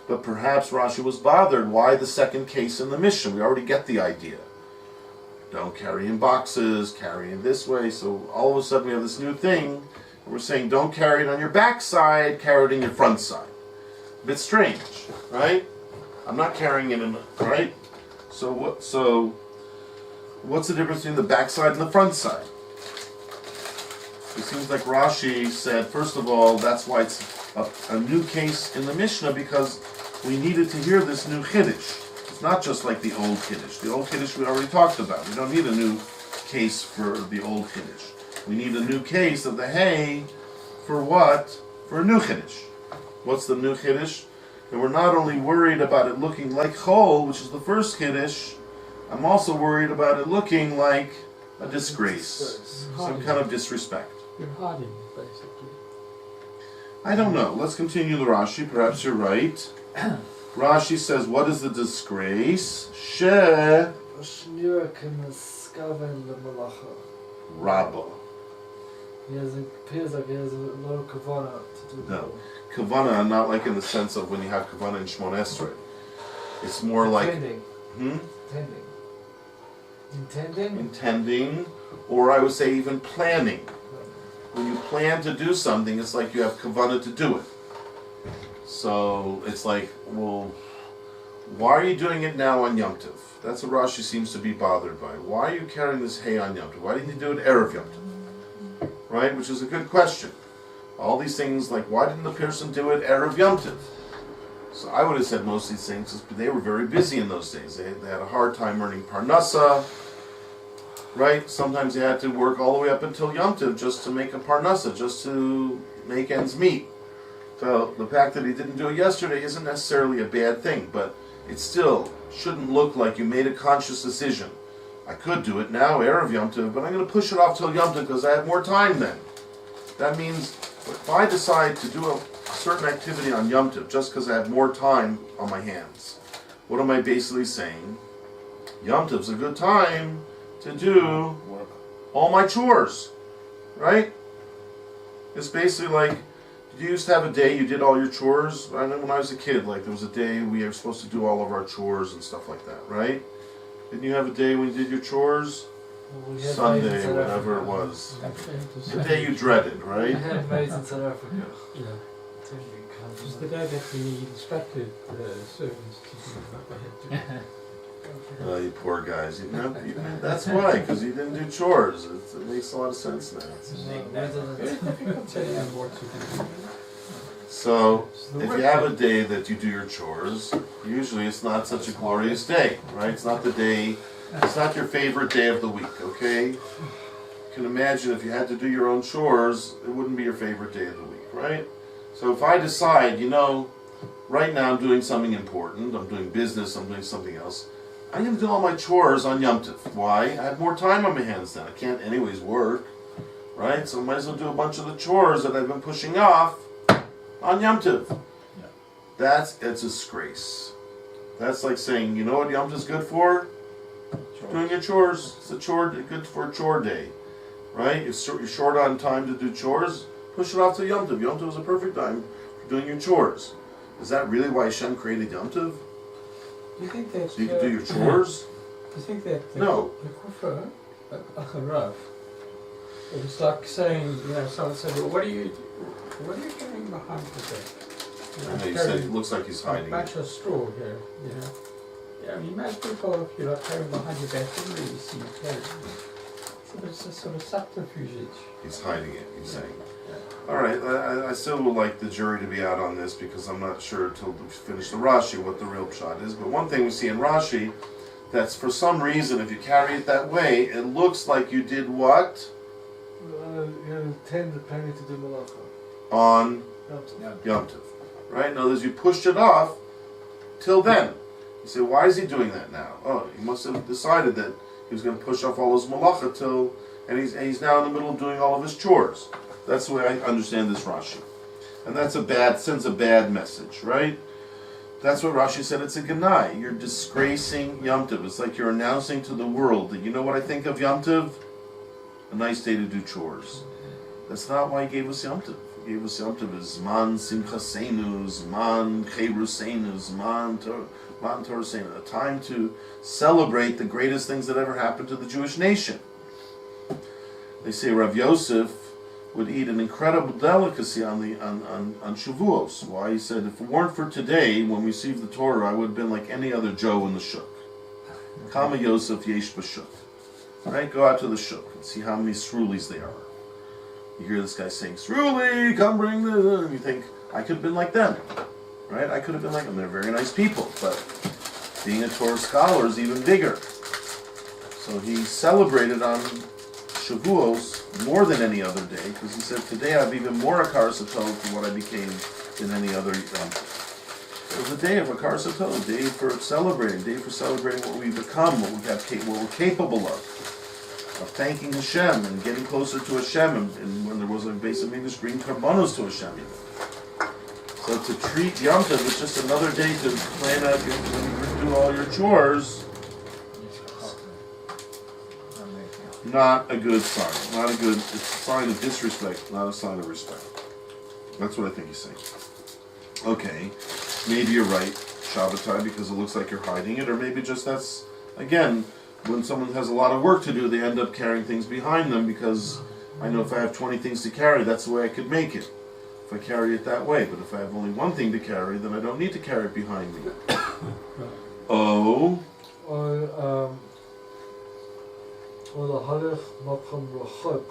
But perhaps Rashi was bothered. Why the second case in the Mishnah? We already get the idea. Don't carry in boxes, carry in this way. So all of a sudden we have this new thing. We're saying don't carry it on your back side, carry it in your front side. A bit strange, right? I'm not carrying it in, right? So what's the difference between the back side and the front side? It seems like Rashi said, first of all, that's why it's a new case in the Mishnah, because we needed to hear this new Kiddush. It's not just like the old Kiddush. The old Kiddush we already talked about. We don't need a new case for the old Kiddush. We need a new case of the hay for what? For a new Kiddush. What's the new Kiddush? And we're not only worried about it looking like chol, which is the first Kiddush, I'm also worried about it looking like a disgrace. Some kind of disrespect. You're hiding, basically. I don't know. Let's continue the Rashi. Perhaps you're right. Rashi says, what is the disgrace? She Rabba. Appears like he has a lot of kavana to do. No. Kavana, not like in the sense of when you have kavana in Shmon Esrei. It's more like intending, or I would say even planning. When you plan to do something, it's like you have kavana to do it. So it's like, well, why are you doing it now on Yom Tov? That's what Rashi seems to be bothered by. Why are you carrying this hay on Yom Tov? Why didn't you do it Erev Yom Tov? Right? Which is a good question. All these things, like, why didn't the person do it Erev Yom Tov? So I would have said most of these things, because they were very busy in those days. They had a hard time earning parnasa, right? Sometimes they had to work all the way up until Yom Tov just to make a parnasa, just to make ends meet. So the fact that he didn't do it yesterday isn't necessarily a bad thing, but it still shouldn't look like you made a conscious decision. I could do it now, Erev Yom Tov, but I'm going to push it off till Yom Tov because I have more time then. That means if I decide to do a certain activity on Yom Tov just because I have more time on my hands, what am I basically saying? Yom Tov's a good time to do all my chores, right? It's basically like, you used to have a day you did all your chores. I know when I was a kid, like there was a day we were supposed to do all of our chores and stuff like that, right? Didn't you have a day when you did your chores? We had Sunday, maids in South whatever it Africa. was. Actually, The day you dreaded, We right? had maids in South Africa. Yeah. It was the day that we instructed the servants to do what they had to do. Oh, you poor guys. That's why, because you didn't do chores. It makes a lot of sense now. Very difficult telling them what to do. So, It's the if work you have a day. day that you do your chores, usually it's not such a glorious day, right? It's not the day, it's not your favorite day of the week, okay? You can imagine if you had to do your own chores, it wouldn't be your favorite day of the week, right? So if I decide, right now I'm doing something important, I'm doing business, I'm doing something else, I'm going to do all my chores on Yom Tov. Why? I have more time on my hands then. I can't anyways work, right? So I might as well do a bunch of the chores that I've been pushing off on Yom Tov. It's a disgrace. That's like saying, you know what Yom Tov's good for? Doing your chores. It's a chore, good for a chore day, right? You're short on time to do chores. Push it off to Yom Tov. Yom Tov is a perfect time for doing your chores. Is that really why Hashem created Yom Tov? Do you think that So you can do your chores? Do you think that the No. kufr, acharav, it was like saying, someone said, well, what are you carrying behind the back? I know you said it looks like he's a hiding bunch it. of straw here, Yeah, I mean, most people, if you're like carrying behind your back, you don't really see you carrying it. So it's a sort of subterfuge. He's hiding it, he's saying. Alright, I still would like the jury to be out on this because I'm not sure until we finish the Rashi what the real pshat is. But one thing we see in Rashi, that's for some reason, if you carry it that way, it looks like you did what? You intend apparently to do malacha. On Yeah. Yom Tov. Right? In other words, you pushed it off till then. You say, why is he doing that now? Oh, he must have decided that he was going to push off all his malacha till, and he's now in the middle of doing all of his chores. That's the way I understand this Rashi. And that's sends a bad message, right? That's what Rashi said, it's a ganai. You're disgracing Yom Tov. It's like you're announcing to the world that, you know what I think of Yom Tov? A nice day to do chores. That's not why he gave us Yom Tov. He gave us Yom Tov as Zman Simchaseinu, Zman Cheiruseinu, Zman Torseinu. A time to celebrate the greatest things that ever happened to the Jewish nation. They say Rav Yosef would eat an incredible delicacy on Shavuos. Why? He said, if it weren't for today, when we received the Torah, I would have been like any other Joe in the shuk. Kama Yosef yesh b'shuk. Right? Go out to the shuk and see how many srulis there are. You hear this guy saying, Sruli, come bring the... And you think, I could have been like them. Right? I could have been like them. They're very nice people. But being a Torah scholar is even bigger. So he celebrated on Shavuos more than any other day, because he said, today I have even more Akar Satov for what I became than any other. It was a day of Akar Satov, a day for celebrating what we become, what we're capable of thanking Hashem and getting closer to Hashem, and when there was a basic English bring karbanos to Hashem even. So to treat Yom Tov as just another day to plan out when you do all your chores, not a good sign. It's a sign of disrespect, not a sign of respect. That's what I think he's saying. Okay, maybe you're right, Shabbatai, because it looks like you're hiding it, or maybe just that's, again, when someone has a lot of work to do, they end up carrying things behind them because I know if I have 20 things to carry, that's the way I could make it. if I carry it that way. But if I have only one thing to carry, then I don't need to carry it behind me. Oh. or the halach makom rachok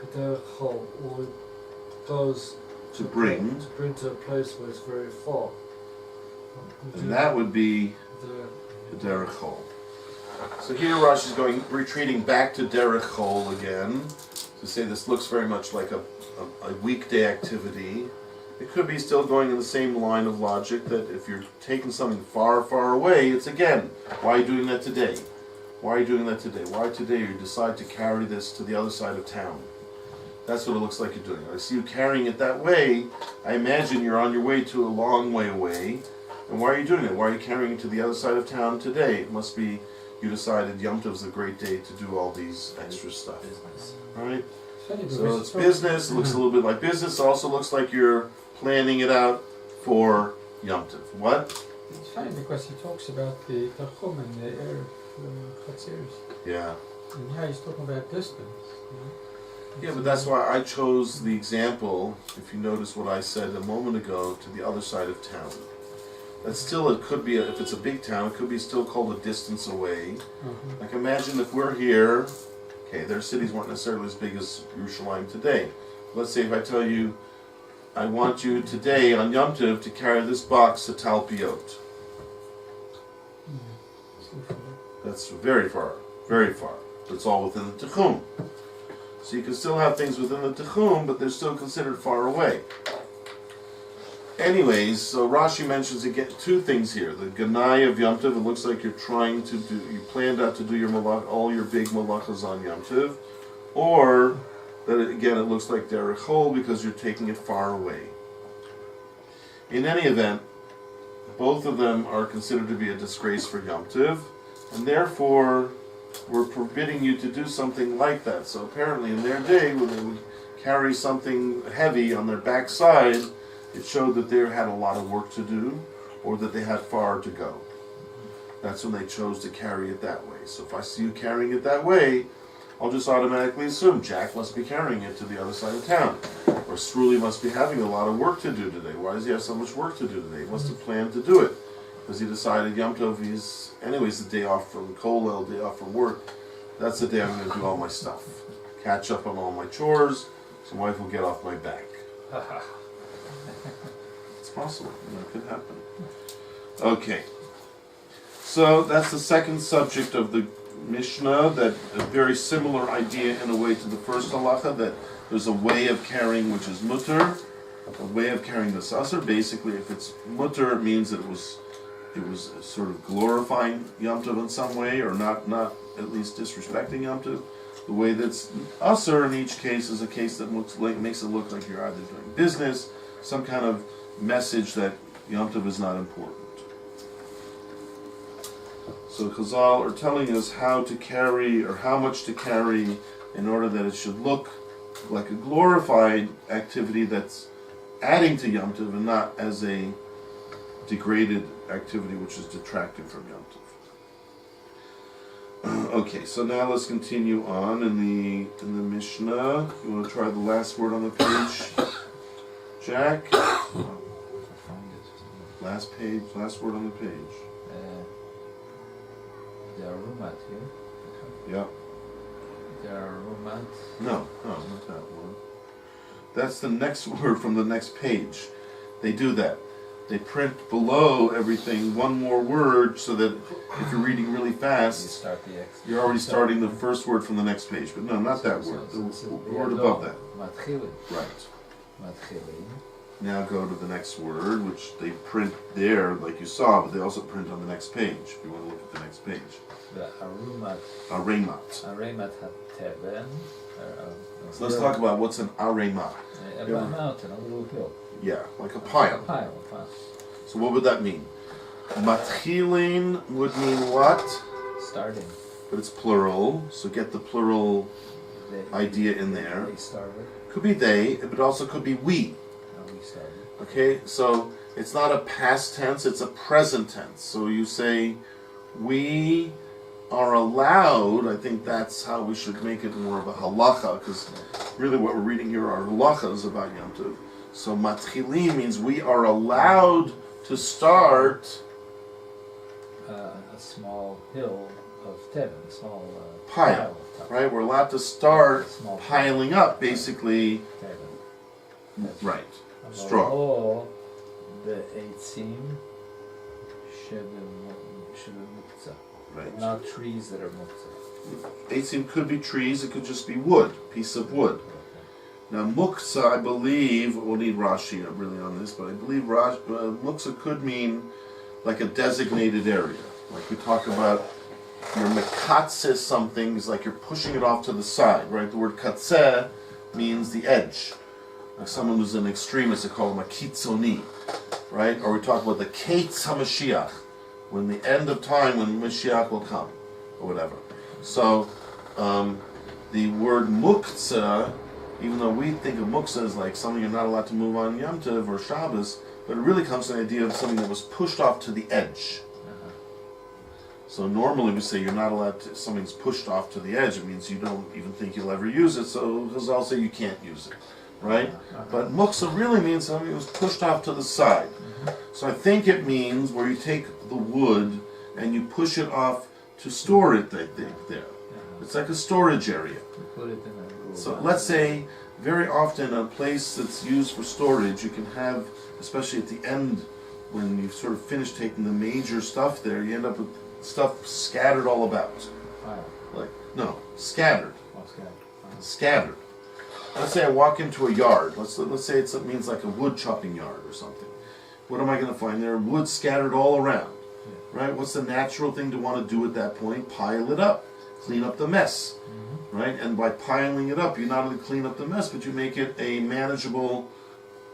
k'derech chol, or it goes To bring. to a place where it's very far. And that would be the the derech chol. So here Rosh is retreating back to derech chol again, to say this looks very much like a weekday activity. It could be still going in the same line of logic that if you're taking something far, far away, it's again, why are you doing that today? Why are you doing that today? Why today you decide to carry this to the other side of town? That's what it looks like you're doing. I see you carrying it that way. I imagine you're on your way to a long way away. And why are you doing it? Why are you carrying it to the other side of town today? It must be you decided Yom Tov is a great day to do all these extra stuff. Business. Right? Funny So because it's business. It looks a little bit like business. It also looks like you're planning it out for Yom Tov. What? It's funny because he talks about the Tachum and the Erev Chatzeris. Yeah. And here he's talking about distance. Yeah, but that's why I chose the example, if you notice what I said a moment ago, to the other side of town. That still, it could be, if it's a big town, it could be still called a distance away. Like imagine if we're here, okay, their cities weren't necessarily as big as Yerushalayim today. Let's say if I tell you, I want you today on Yom Tov to carry this box to Talpiot. That's very far, very far. But it's all within the Tichum. So you can still have things within the Tichum, but they're still considered far away. Anyways, so Rashi mentions again two things here. The Ganai of Yom Tov, it looks like you're trying to do, you planned out to do your all your big malachas on Yom Tov. Or, that again, it looks like derech chol because you're taking it far away. In any event, both of them are considered to be a disgrace for Yom Tov, and therefore we're forbidding you to do something like that. So apparently in their day, when they would carry something heavy on their backside, it showed that they had a lot of work to do, or that they had far to go. That's when they chose to carry it that way. So if I see you carrying it that way, I'll just automatically assume Jack must be carrying it to the other side of town. Or Sruli must be having a lot of work to do today. Why does he have so much work to do today? He must have planned to do it. Because he decided Yom Tov is anyways the day off from Hilllel, day off from work. That's the day I'm going to do all my stuff. Catch up on all my chores, so my wife will get off my back. It's possible. It could happen. Okay. So that's the second subject of the Mishnah, that a very similar idea in a way to the first halacha, that there's a way of carrying which is mutter, a way of carrying the asur. Basically, if it's mutter, it means that it was sort of glorifying Yom Tov in some way, or not at least disrespecting Yom Tov. The way that's asur in each case is a case that makes it look like you're either doing business, some kind of message that Yom Tov is not important. So Chazal are telling us how to carry, or how much to carry, in order that it should look like a glorified activity that's adding to Yom Tov, and not as a degraded activity which is detracting from Yom Tov. Okay, so now let's continue on in the Mishnah. You want to try the last word on the page, Jack? Last page, last word on the page. There are rumat here. Yep. There are rumat. No, not that one. That's the next word from the next page. They do that. They print below everything one more word, so that if you're reading really You fast, start the X. you're already starting the first word from the next page. But no, not that word. The word above that. Matchilin. Right. Matchilin. Now go to the next word, which they print there, like you saw, but they also print on the next page, if you want to look at the next page. The arumat. Aremat. Aremat hateben. So let's talk about what's an arema. A mountain, a little hill. Yeah, like a A pile. pile. So what would that mean? Matchilin would mean what? Starting. But it's plural, so get the plural They, idea in there. They started. Could be they, but also could be we. Now we started. Okay, so it's not a past tense, it's a present tense. So you say, we are allowed, I think that's how we should make it more of a halacha, because really what we're reading here are halachas about Yom Tov. So matchilim means we are allowed to start A small hill of Tevin, a small pile, of right? We're allowed to start Small piling up, basically, Tevin. right, straw. Or the eitzim muktzah. Right. Not trees that are muktzah. Eitzim could be trees, it could just be wood, piece of wood. Now muktzah, I believe, we'll need Rashi really on this, but I believe muktzah could mean like a designated area. Like we talk about, you're mekatzeh something, is like you're pushing it off to the side, right? The word katzeh means the edge. Like someone who's an extremist, they call him a kitzoni, right? Or we talk about the Kates HaMashiach, when the end of time, when Mashiach will come, or whatever. So, the word muktzah, even though we think of muktzah as like something you're not allowed to move on Yom Tov or Shabbos, but it really comes to the idea of something that was pushed off to the edge. So normally we say you're not allowed to, something's pushed off to the edge, it means you don't even think you'll ever use it, so I'll say you can't use it, right? But muktzah really means something that was pushed off to the side. So I think it means where you take the wood and you push it off to store it, I think, there. It's like a storage area. Put it in a little So let's say, very often a place that's used for storage, you can have, especially at the end, when you've sort of finished taking the major stuff there, you end up with stuff scattered all about. Pile. Like, no, scattered. Oh, scattered. Scattered. Let's say I walk into a yard. Let's say it means like a wood chopping yard or something. What am I going to find? There are wood scattered all around. Right? What's the natural thing to want to do at that point? Pile it up. Clean up the mess. Right? And by piling it up, you not only clean up the mess, but you make it a manageable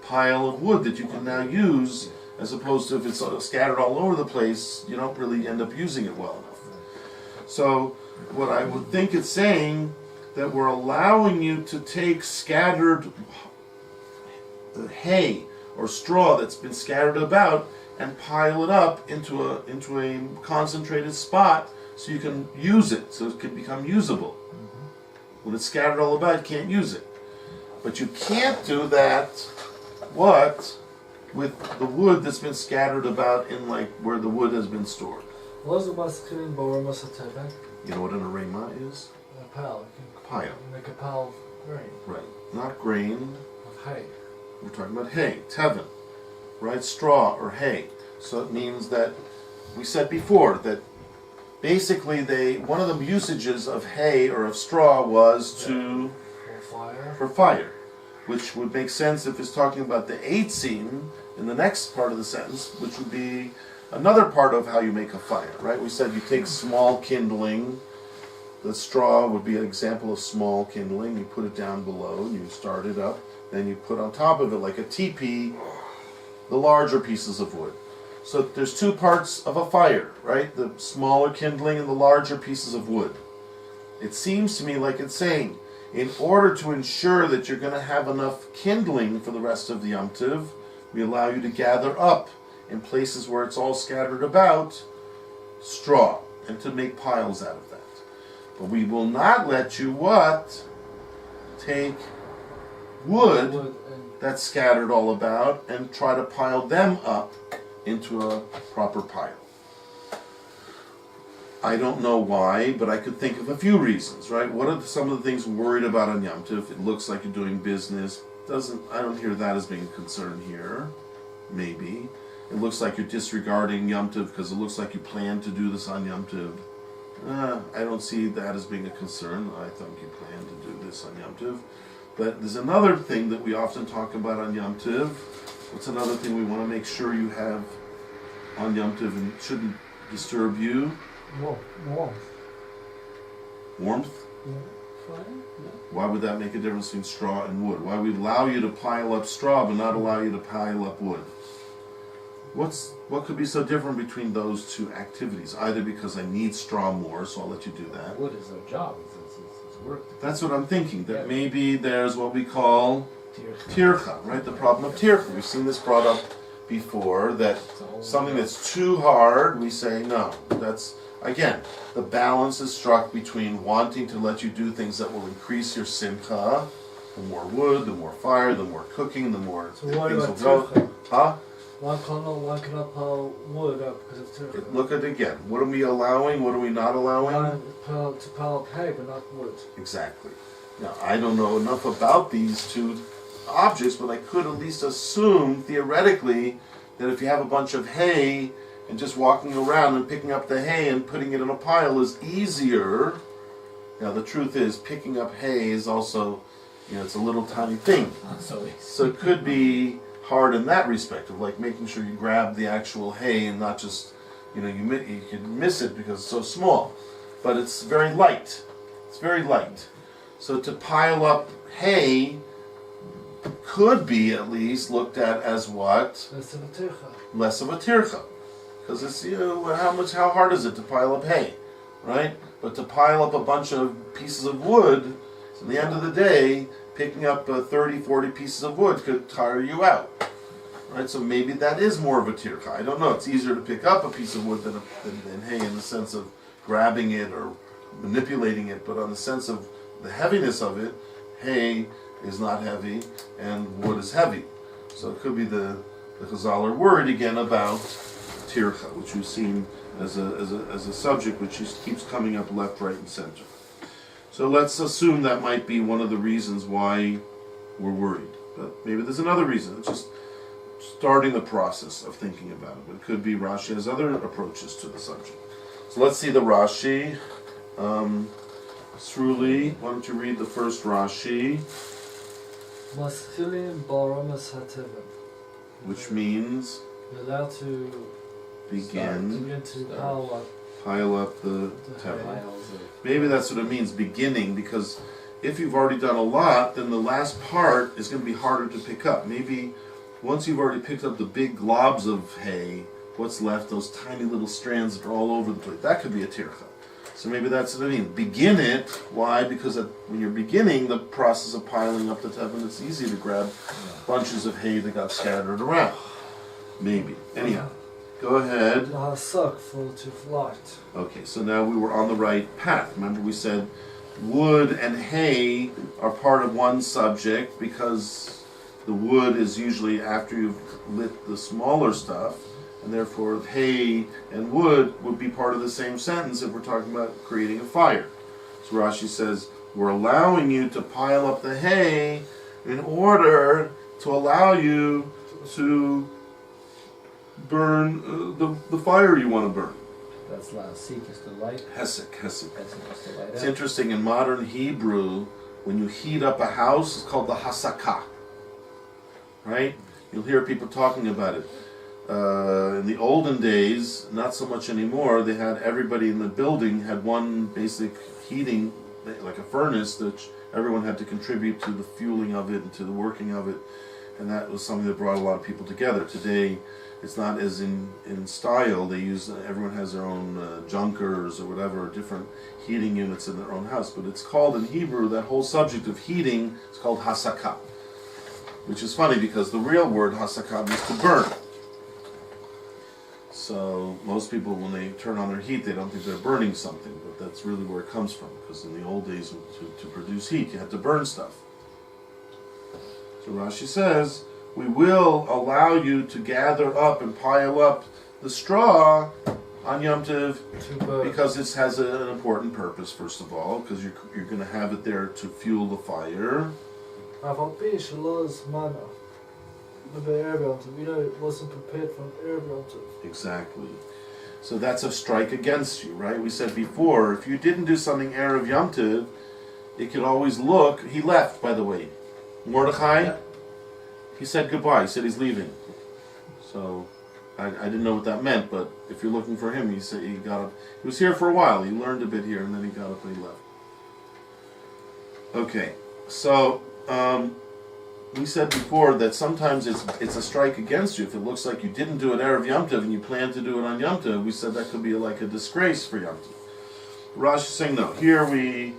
pile of wood that you can now use, as opposed to if it's scattered all over the place, you don't really end up using it well enough. So what I would think it's saying, that we're allowing you to take scattered hay or straw that's been scattered about and pile it up into a concentrated spot so you can use it, so it can become usable. When it's scattered all about, you can't use it. But you can't do that, what? With the wood that's been scattered about in like where the wood has been stored. What is the maskirin baramas hateva? You know what an arema is? A pile. Pile. You make a pile of grain. Right. Not grain. Of hay. We're talking about hay, tevin, right? Straw or hay. So it means that we said before that basically one of the usages of hay or of straw was for fire, which would make sense if it's talking about the eitzim in the next part of the sentence, which would be another part of how you make a fire, right? We said you take small kindling. The straw would be an example of small kindling. You put it down below, you start it up, then you put on top of it, like a teepee, the larger pieces of wood. So there's two parts of a fire, right? The smaller kindling and the larger pieces of wood. It seems to me like it's saying, in order to ensure that you're going to have enough kindling for the rest of the Yom Tov, we allow you to gather up in places where it's all scattered about straw and to make piles out of that. But we will not let you what? Take wood that's scattered all about and try to pile them up into a proper pile. I don't know why, but I could think of a few reasons, right? What are some of the things we're worried about on Yom Tov? It looks like you're doing business. I don't hear that as being a concern here. Maybe. It looks like you're disregarding Yom Tov because it looks like you plan to do this on Yom Tov. I don't see that as being a concern. I think you plan to do this on Yom Tov. But there's another thing that we often talk about on Yom Tov. What's another thing we want to make sure you have on Yom Tov and shouldn't disturb you? Warmth. Warmth? Yeah. Fire? Yeah. Why would that make a difference between straw and wood? Why would we allow you to pile up straw but not allow you to pile up wood? What could be so different between those two activities? Either because I need straw more, so I'll let you do that. Wood is our job. It's work. That's what I'm thinking. That maybe there's what we call tircha, right? The problem of tircha. We've seen this brought up before, that something that's too hard, we say no. again, the balance is struck between wanting to let you do things that will increase your simcha. The more wood, the more fire, the more cooking, the more So what things about will go. tircha? Huh? Why can't I pile wood up because of tircha? Look at it again. What are we allowing? What are we not allowing? To pile up hay, but not wood. Exactly. Now, I don't know enough about these two objects, but I could at least assume, theoretically, that if you have a bunch of hay and just walking around and picking up the hay and putting it in a pile is easier. Now, the truth is, picking up hay is also, it's a little tiny thing. So it could be hard in that respect, of like making sure you grab the actual hay and not just, you can miss it because it's so small. But it's very light. It's very light. So to pile up hay could be at least looked at as what? Less of a tircha. Less of a tircha. Because it's, how hard is it to pile up hay, right? But to pile up a bunch of pieces of wood, at the end of the day, picking up 30, 40 pieces of wood could tire you out. Right? So maybe that is more of a tircha. I don't know. It's easier to pick up a piece of wood than hay in the sense of grabbing it or manipulating it, but on the sense of the heaviness of it, hay is not heavy and wood is heavy. So it could be the Chazal are worried again about tircha, which we've seen as a subject which keeps coming up left, right, and center. So let's assume that might be one of the reasons why we're worried. But maybe there's another reason. It's just starting the process of thinking about it. But it could be Rashi has other approaches to the subject. So let's see the Rashi. Sruli, why don't you read the first Rashi? Maschilim baramas hatevim. Which means You're allowed to begin to pile up the tevim. Piles of Maybe that's what it means, beginning, because if you've already done a lot, then the last part is going to be harder to pick up. Maybe once you've already picked up the big globs of hay, what's left, those tiny little strands that are all over the place, that could be a tircha. So maybe that's what I mean. Begin it. Why? Because when you're beginning the process of piling up the tevin, it's easy to grab bunches of hay that got scattered around. Maybe. Anyhow, go ahead. Suck full to flight. Okay, so now we were on the right path. Remember we said wood and hay are part of one subject because the wood is usually after you've lit the smaller stuff, and therefore hay and wood would be part of the same sentence if we're talking about creating a fire. So Rashi says, we're allowing you to pile up the hay in order to allow you to burn the fire you want to burn. that's seek is the light. Hesek. Hesek is the light. It's interesting, in modern Hebrew, when you heat up a house, it's called the hasakah. Right? You'll hear people talking about it. In the olden days, not so much anymore, they had everybody in the building had one basic heating, like a furnace, that everyone had to contribute to the fueling of it and to the working of it. And that was something that brought a lot of people together. Today, it's not as in style. They use, everyone has their own junkers or whatever, different heating units in their own house. But it's called in Hebrew, that whole subject of heating is called hasakah. Which is funny because the real word hasakah means to burn. So most people, when they turn on their heat, they don't think they're burning something, but that's really where it comes from. Because in the old days, to produce heat, you had to burn stuff. So Rashi says, we will allow you to gather up and pile up the straw on Yom Tov because it has an important purpose, first of all, because you're going to have it there to fuel the fire. It wasn't prepared from Erev Yom Tov. Exactly. So that's a strike against you, right? We said before, if you didn't do something Erev Yom Tov, it could always look. He left, by the way. Mordechai, he said goodbye. He said he's leaving. So I didn't know what that meant, but if you're looking for him, he said he got up. He was here for a while. He learned a bit here, and then he got up and he left. Okay, so we said before that sometimes it's a strike against you if it looks like you didn't do it Erev Yom Tov and you plan to do it on Yom Tov. We said that could be like a disgrace for Yom Tov. Rosh is saying no. Here we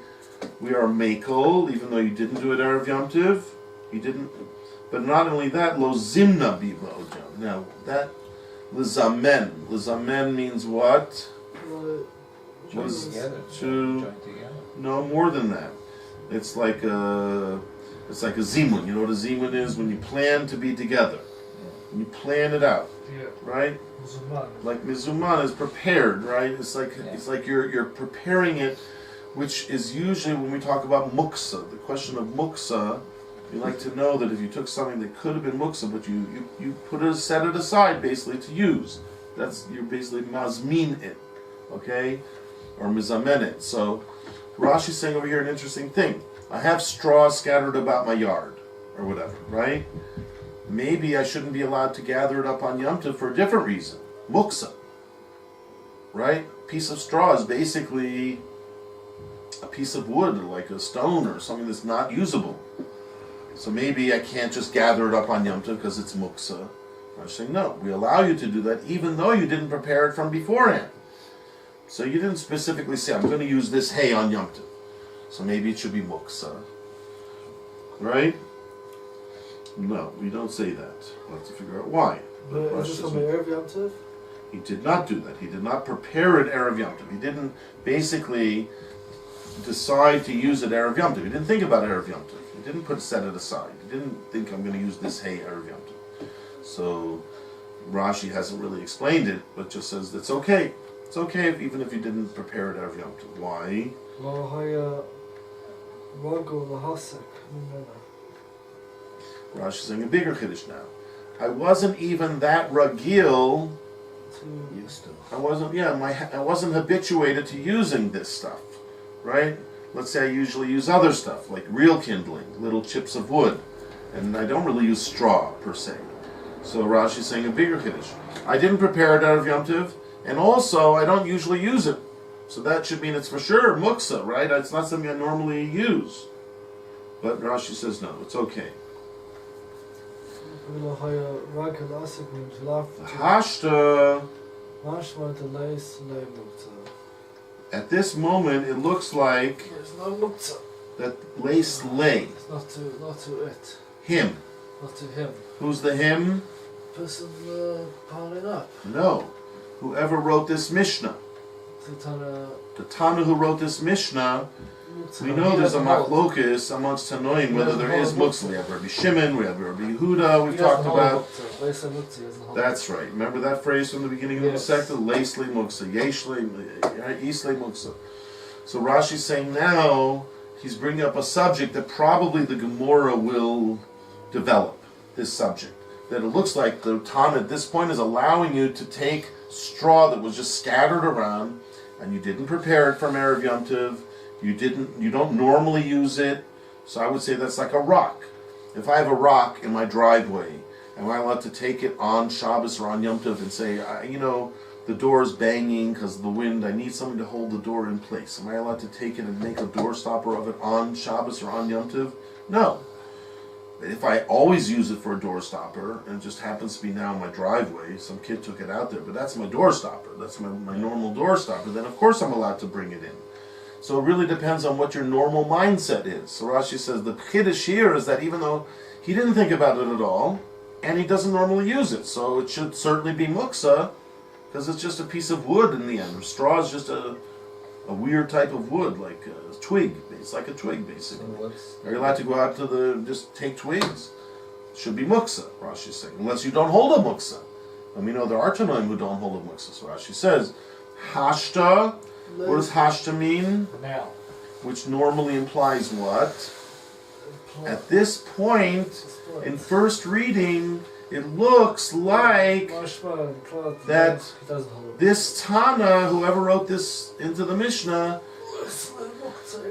are makel, even though you didn't do it Erev Yom Tov. You didn't. But not only that, lo zimna bi ba'odam. Now that lizamen means what? was together. to Join together. no more than that. It's like a zimun. You know what a zimun is? When you plan to be together, Yeah. you plan it out, Yeah. right? Muzuman. Like mizuman is prepared, right? It's like Yeah. it's like you're preparing it, which is usually when we talk about muksa. The question of muksa, you like to know that if you took something that could have been muksa, but you set it aside basically to use. You're basically mazmin it, okay, or mizamen it. So Rashi's saying over here an interesting thing. I have straw scattered about my yard, or whatever, right? Maybe I shouldn't be allowed to gather it up on Yom Tov for a different reason. Muksa. Right? Piece of straw is basically a piece of wood, like a stone or something that's not usable. So maybe I can't just gather it up on Yom Tov because it's muksa. I'm saying, no, we allow you to do that even though you didn't prepare it from beforehand. So you didn't specifically say, I'm going to use this hay on Yom Tov. So maybe it should be muksa. Right? No, we don't say that. We'll have to figure out why. But But Rosh is this says on the Erev Yom Tov? he did not do that. He did not prepare it Erev Yom Tov. He didn't basically decide to use it Erev Yom Tov. He didn't think about Erev Yom Tov. He didn't set it aside. He didn't think, I'm going to use this hay Erev Yom Tov. So Rashi hasn't really explained it, but just says it's okay. It's okay even if you didn't prepare it Erev Yom Tov. Why? Lo haya ragul lahasek mimena. Rashi's saying a bigger Kiddush now. I wasn't even that ragil. Used to. I wasn't habituated to using this stuff, right? Let's say I usually use other stuff, like real kindling, little chips of wood, and I don't really use straw, per se. So Rashi's saying a bigger Kiddush. I didn't prepare it out of Yom Tov, and also I don't usually use it. So that should mean it's for sure muksa, right? It's not something I normally use. But Rashi says no, it's okay. Lo haya ragul lahasek mimena. Hashta. Mashma delays le mukta. At this moment, it looks like There's no mukta. that lace lay. It's not to it. Him. Not to him. Who's the him? Person piling up. No. Whoever wrote this Mishnah. The Tana who wrote this Mishnah, we know there's a machlokus amongst Tanoim whether there is muksa. We have Rabbi Shimon, we have Rabbi Yehuda, we've talked about. That's right. Remember that phrase from the beginning of the sector? Leisli muksa, yeshli, isli muksa. So Rashi's saying now, he's bringing up a subject that probably the Gemora will develop, this subject. That it looks like the Tana at this point is allowing you to take straw that was just scattered around, and you didn't prepare it from Erev Yom Tov, you don't normally use it, so I would say that's like a rock. If I have a rock in my driveway, am I allowed to take it on Shabbos or on Yom Tov and say, the door's banging because of the wind, I need something to hold the door in place. Am I allowed to take it and make a door stopper of it on Shabbos or on Yom Tov? No. If I always use it for a door stopper, and it just happens to be now in my driveway, some kid took it out there, but that's my door stopper, that's my normal door stopper, then of course I'm allowed to bring it in. So it really depends on what your normal mindset is. So Rashi says the Kiddush here is that even though he didn't think about it at all, and he doesn't normally use it, so it should certainly be muksa, because it's just a piece of wood in the end. Straw is just a weird type of wood, like a twig. It's like a twig, basically. Are you allowed to go out to just take twigs? It should be muksa, Rashi's saying, unless you don't hold a muksa. And we know there are Tanoim who don't hold a muksa. So Rashi says, hashta. What does hashta mean? Now. Which normally implies what? At this point, in first reading, it looks like that this Tana, whoever wrote this into the Mishnah,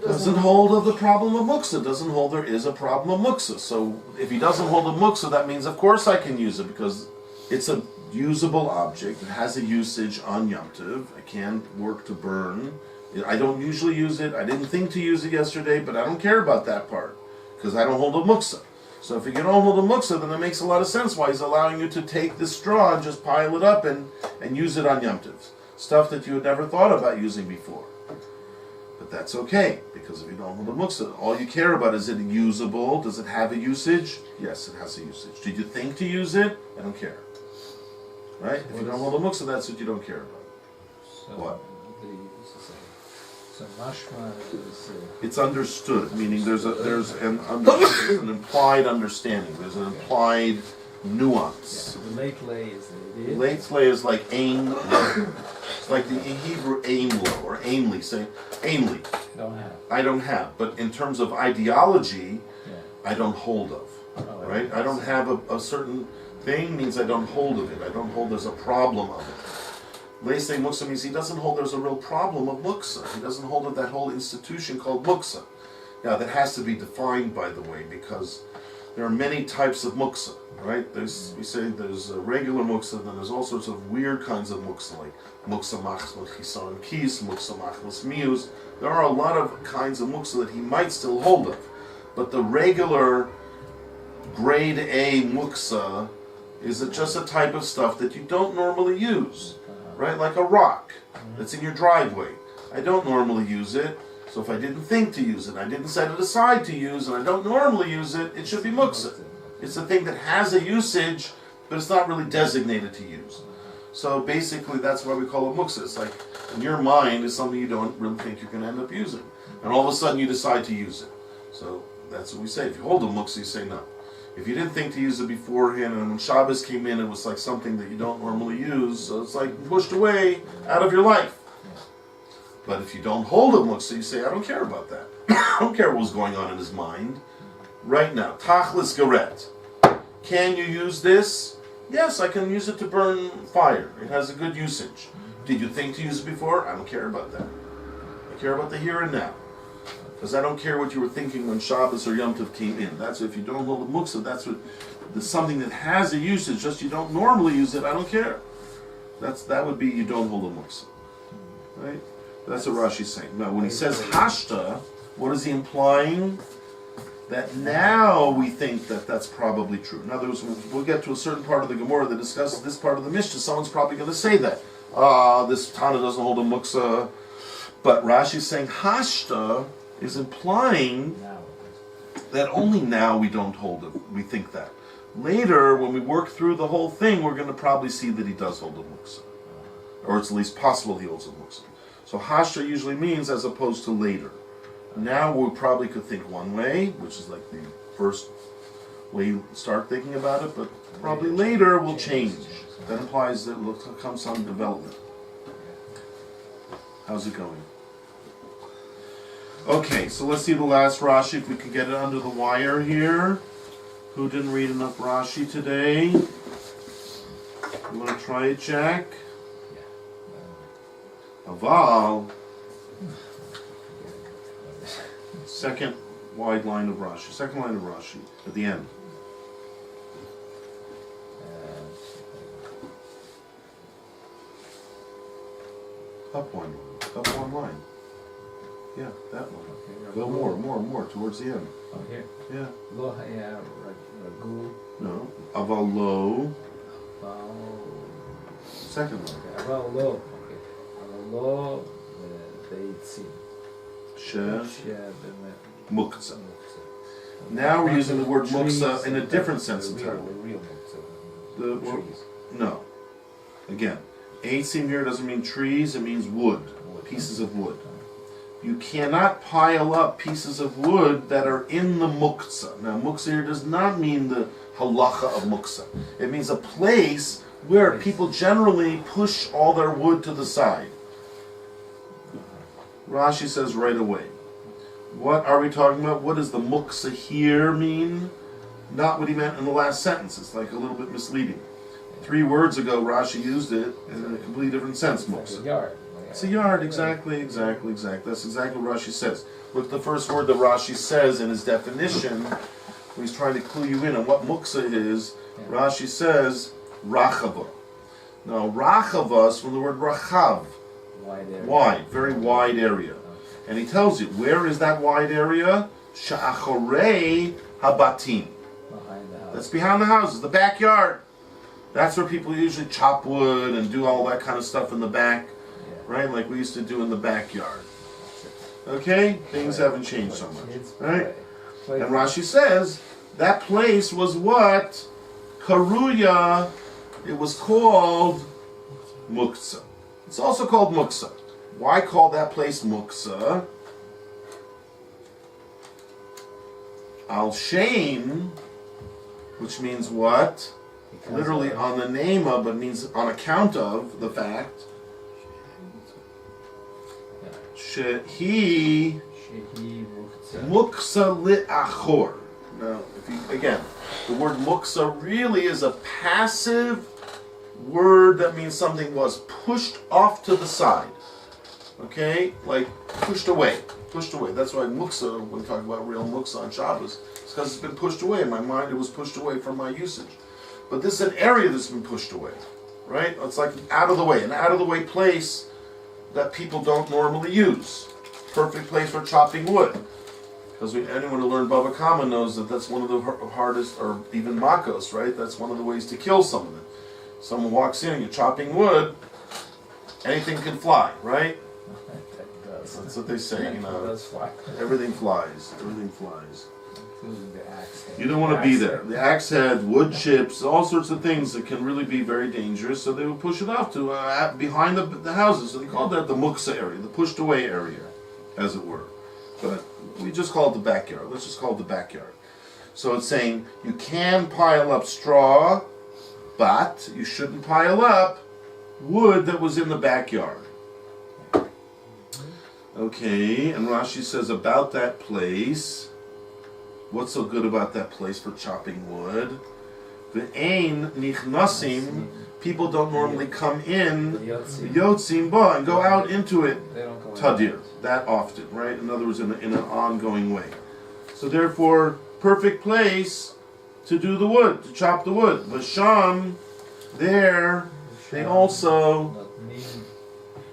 doesn't hold of the problem of muksa, doesn't hold there is a problem of muksa. So if he doesn't hold of muksa, that means of course I can use it because it's a usable object. It has a usage on Yom Tov. I can't work to burn. I don't usually use it. I didn't think to use it yesterday, but I don't care about that part because I don't hold a muksa. So if you don't hold a muksa, then it makes a lot of sense why he's allowing you to take this straw and just pile it up and use it on Yom Tov. Stuff that you had never thought about using before. But that's okay, because if you don't hold a muksa, all you care about is it usable? Does it have a usage? Yes, it has a usage. Did you think to use it? I don't care. Right? If you don't hold a muksa, that's what you don't care about. So What? So mashma is It's understood, meaning there's an implied understanding. There's an implied nuance. the late lay is the idea. Late lay is like aim. It's like the Hebrew aimlo or aimly. Say aimly. Don't have. I don't have, but in terms of ideology, Yeah. I don't hold of. Oh, Right? I don't have a certain thing means I don't hold of it. I don't hold there's a problem of it. Leisei muksa means he doesn't hold there's a real problem of muksa. He doesn't hold of that whole institution called muksa. Now that has to be defined, by the way, because there are many types of muksa. Right? We say there's a regular muksa, then there's all sorts of weird kinds of muksa, like muksa machmas chisaron kis, muksa machmas mius. There are a lot of kinds of muksa that he might still hold of, but the regular grade A muksa is just a type of stuff that you don't normally use, right? Like a rock that's in your driveway. I don't normally use it, so if I didn't think to use it, I didn't set it aside to use, and I don't normally use it, it should be muksa. It's a thing that has a usage, but it's not really designated to use. So basically that's why we call it muksa. It's like, in your mind, it's something you don't really think you're going to end up using. And all of a sudden you decide to use it. So that's what we say. If you hold a muksa, you say no. If you didn't think to use it beforehand, and when Shabbos came in, it was like something that you don't normally use, so it's like pushed away out of your life. But if you don't hold a muksa, you say, I don't care about that. I don't care what was going on in his mind. Right now, tachlis garet. Can you use this? Yes, I can use it to burn fire. It has a good usage. Did you think to use it before? I don't care about that. I care about the here and now. Because I don't care what you were thinking when Shabbos or Yom Tov came in. That's if you don't hold a muksa, that's what, there's something that has a usage, just you don't normally use it, I don't care. That would be you don't hold a muksa. Right? That's what Rashi's saying. Now when he says hashta, what is he implying? That now we think that that's probably true. In other words, we'll get to a certain part of the Gemora that discusses this part of the Mishnah. Someone's probably going to say that. This Tana doesn't hold a muksa. But Rashi's saying hashta is implying that only now we don't hold it. We think that. Later, when we work through the whole thing, we're going to probably see that he does hold a muksa. Or it's at least possible he holds a muksa. So hashta usually means as opposed to later. Now we probably could think one way, which is like the first way you start thinking about it, but probably later will change. That implies that will come some development. How's it going? Okay, so let's see the last Rashi, if we can get it under the wire here. Who didn't read enough Rashi today? You want to try it, Jack? Aval. Second wide line of Rashi. Second line of Rashi at the end. Up one line. Yeah, that one. Okay, Go more towards the end. Okay. Yeah. Lo haya ragu. No. Aval lo. Aval. Second line. Okay. Aval lo. Okay. Aval lo. Beitsa. She. Muksa. Now we're using the word muksa in a different sense entirely. The real muksa. The trees. No. Again, eitzim here doesn't mean trees, it means wood. Pieces of wood. You cannot pile up pieces of wood that are in the muksa. Now, muksa here does not mean the halacha of muksa. It means a place where people generally push all their wood to the side. Rashi says right away. What are we talking about? What does the muksa here mean? Not what he meant in the last sentence. It's like a little bit misleading. 3 words ago, Rashi used it in a completely different sense, muksa. Like a yard. It's a yard, exactly. That's exactly what Rashi says. Look, the first word that Rashi says in his definition, when he's trying to clue you in on what muksa is, Rashi says, rachava. Now, rachava is from the word rachav. Wide area. Wide, very wide area. And he tells you, where is that wide area? Sha'achorei habatim. Behind the house. That's behind the houses, the backyard. That's where people usually chop wood and do all that kind of stuff in the back. Right? Like we used to do in the backyard. Okay? Things haven't changed so much. Right? And Rashi says, that place was what? Karuya. It was called muksa. It's also called muksa. Why call that place Muksa? Al Shein, which means what? Because Literally of- on the name of, but means on account of the fact. Shehi Shehi Muktzah. Muksa li'achor. Now, if you, again, the word muksa really is a passive word that means something was pushed off to the side. Okay? Like pushed away. Pushed away. That's why muksa, when we talk about real muksa on Shabbos, it's because it's been pushed away. In my mind, it was pushed away from my usage. But this is an area that's been pushed away. Right? It's like out of the way. An out of the way place that people don't normally use. Perfect place for chopping wood. Because anyone who learned Baba Kama knows that that's one of the hardest, or even makos, right? That's one of the ways to kill someone. Someone walks in and you're chopping wood, anything can fly, right? That does. That's what they say, you know. That's fly. Everything flies. Everything flies. Including the axe head. You don't want to be there. The axe head, wood chips, all sorts of things that can really be very dangerous. So they would push it off to behind the houses. So they called that the muksa area, the pushed away area, as it were. But we just call it the backyard. Let's just call it the backyard. So it's saying you can pile up straw, but you shouldn't pile up wood that was in the backyard. Okay, and Rashi says about that place, what's so good about that place for chopping wood? Ve'ein nichnasim, people don't normally come in, yotzim ba, and go out into it, They don't go tadir, that often, right? In other words, in an ongoing way. So therefore, perfect place to do the wood, to chop the wood. Vasham, there, they also Not me.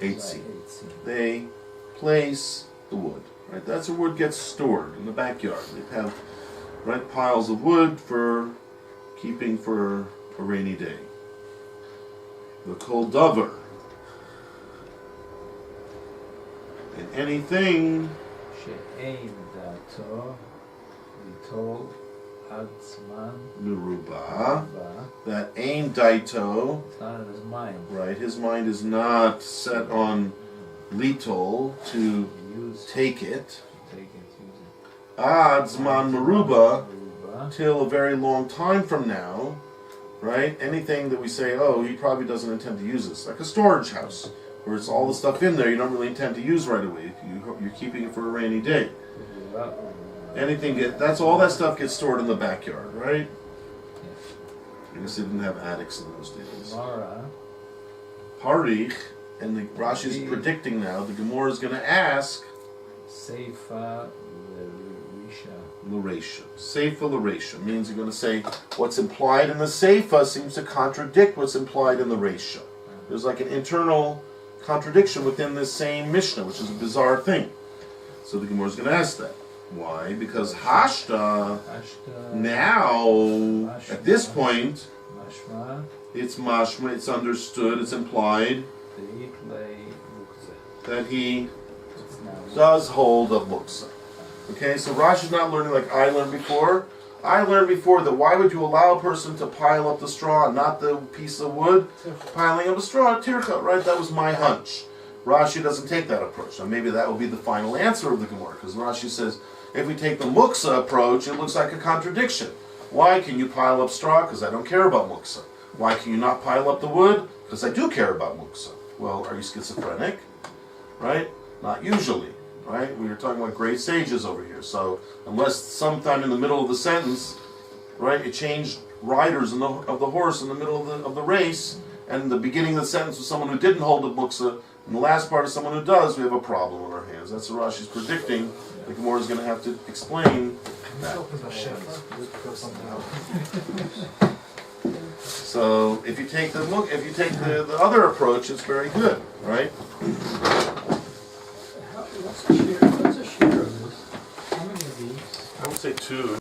eitzi. They place the wood, right? That's where wood gets stored in the backyard. They have, right, piles of wood for keeping for a rainy day. The kol davar. And anything She'ein dato litol ad zman meruba ba. that ain daito, It's not in his mind. right? His mind is not set on litol to Use, take it. take it, use it. Ad zman meruba Meruba. till a very long time from now, right? Anything that we say, oh, he probably doesn't intend to use this, like a storage house, where it's all the stuff in there you don't really intend to use right away. You're keeping it for a rainy day. Anything that's all that stuff gets stored in the backyard, right? I guess they didn't have attics in those days. Gemora. Parich, and the Rashi is predicting now. The Gemora is going to ask Seifa Lerisha. L'Resha. Seifa L'Resha means you're going to say what's implied in the Seifa seems to contradict what's implied in the Resha. There's like an internal contradiction within this same Mishnah, which is a bizarre thing. So the Gemara is going to ask that. Why? Because Hashta, Ashta. now, at this point, Mashma. it's mashma, it's understood, it's implied Deit lei muktzah. that he It's now. does hold of muksa. Okay, so Rashi's not learning like I learned before. I learned before that why would you allow a person to pile up the straw and not the piece of wood? Piling up a straw, tircha, right? That was my hunch. Rashi doesn't take that approach. Now maybe that will be the final answer of the Gemara, because Rashi says, if we take the muksa approach, it looks like a contradiction. Why can you pile up straw? Because I don't care about muksa. Why can you not pile up the wood? Because I do care about muksa. Well, are you schizophrenic? Right? Not usually. Right? We were talking about great sages over here. So unless sometime in the middle of the sentence, right, it changed riders of the horse in the middle of the race, and the beginning of the sentence was someone who didn't hold the muksa, and the last part is someone who does, we have a problem on our hands. That's what Rashi's predicting. The Gemara is going to have to explain that. So if you take the other approach, it's very good, right? What's a share of this? How many of these? I would say two.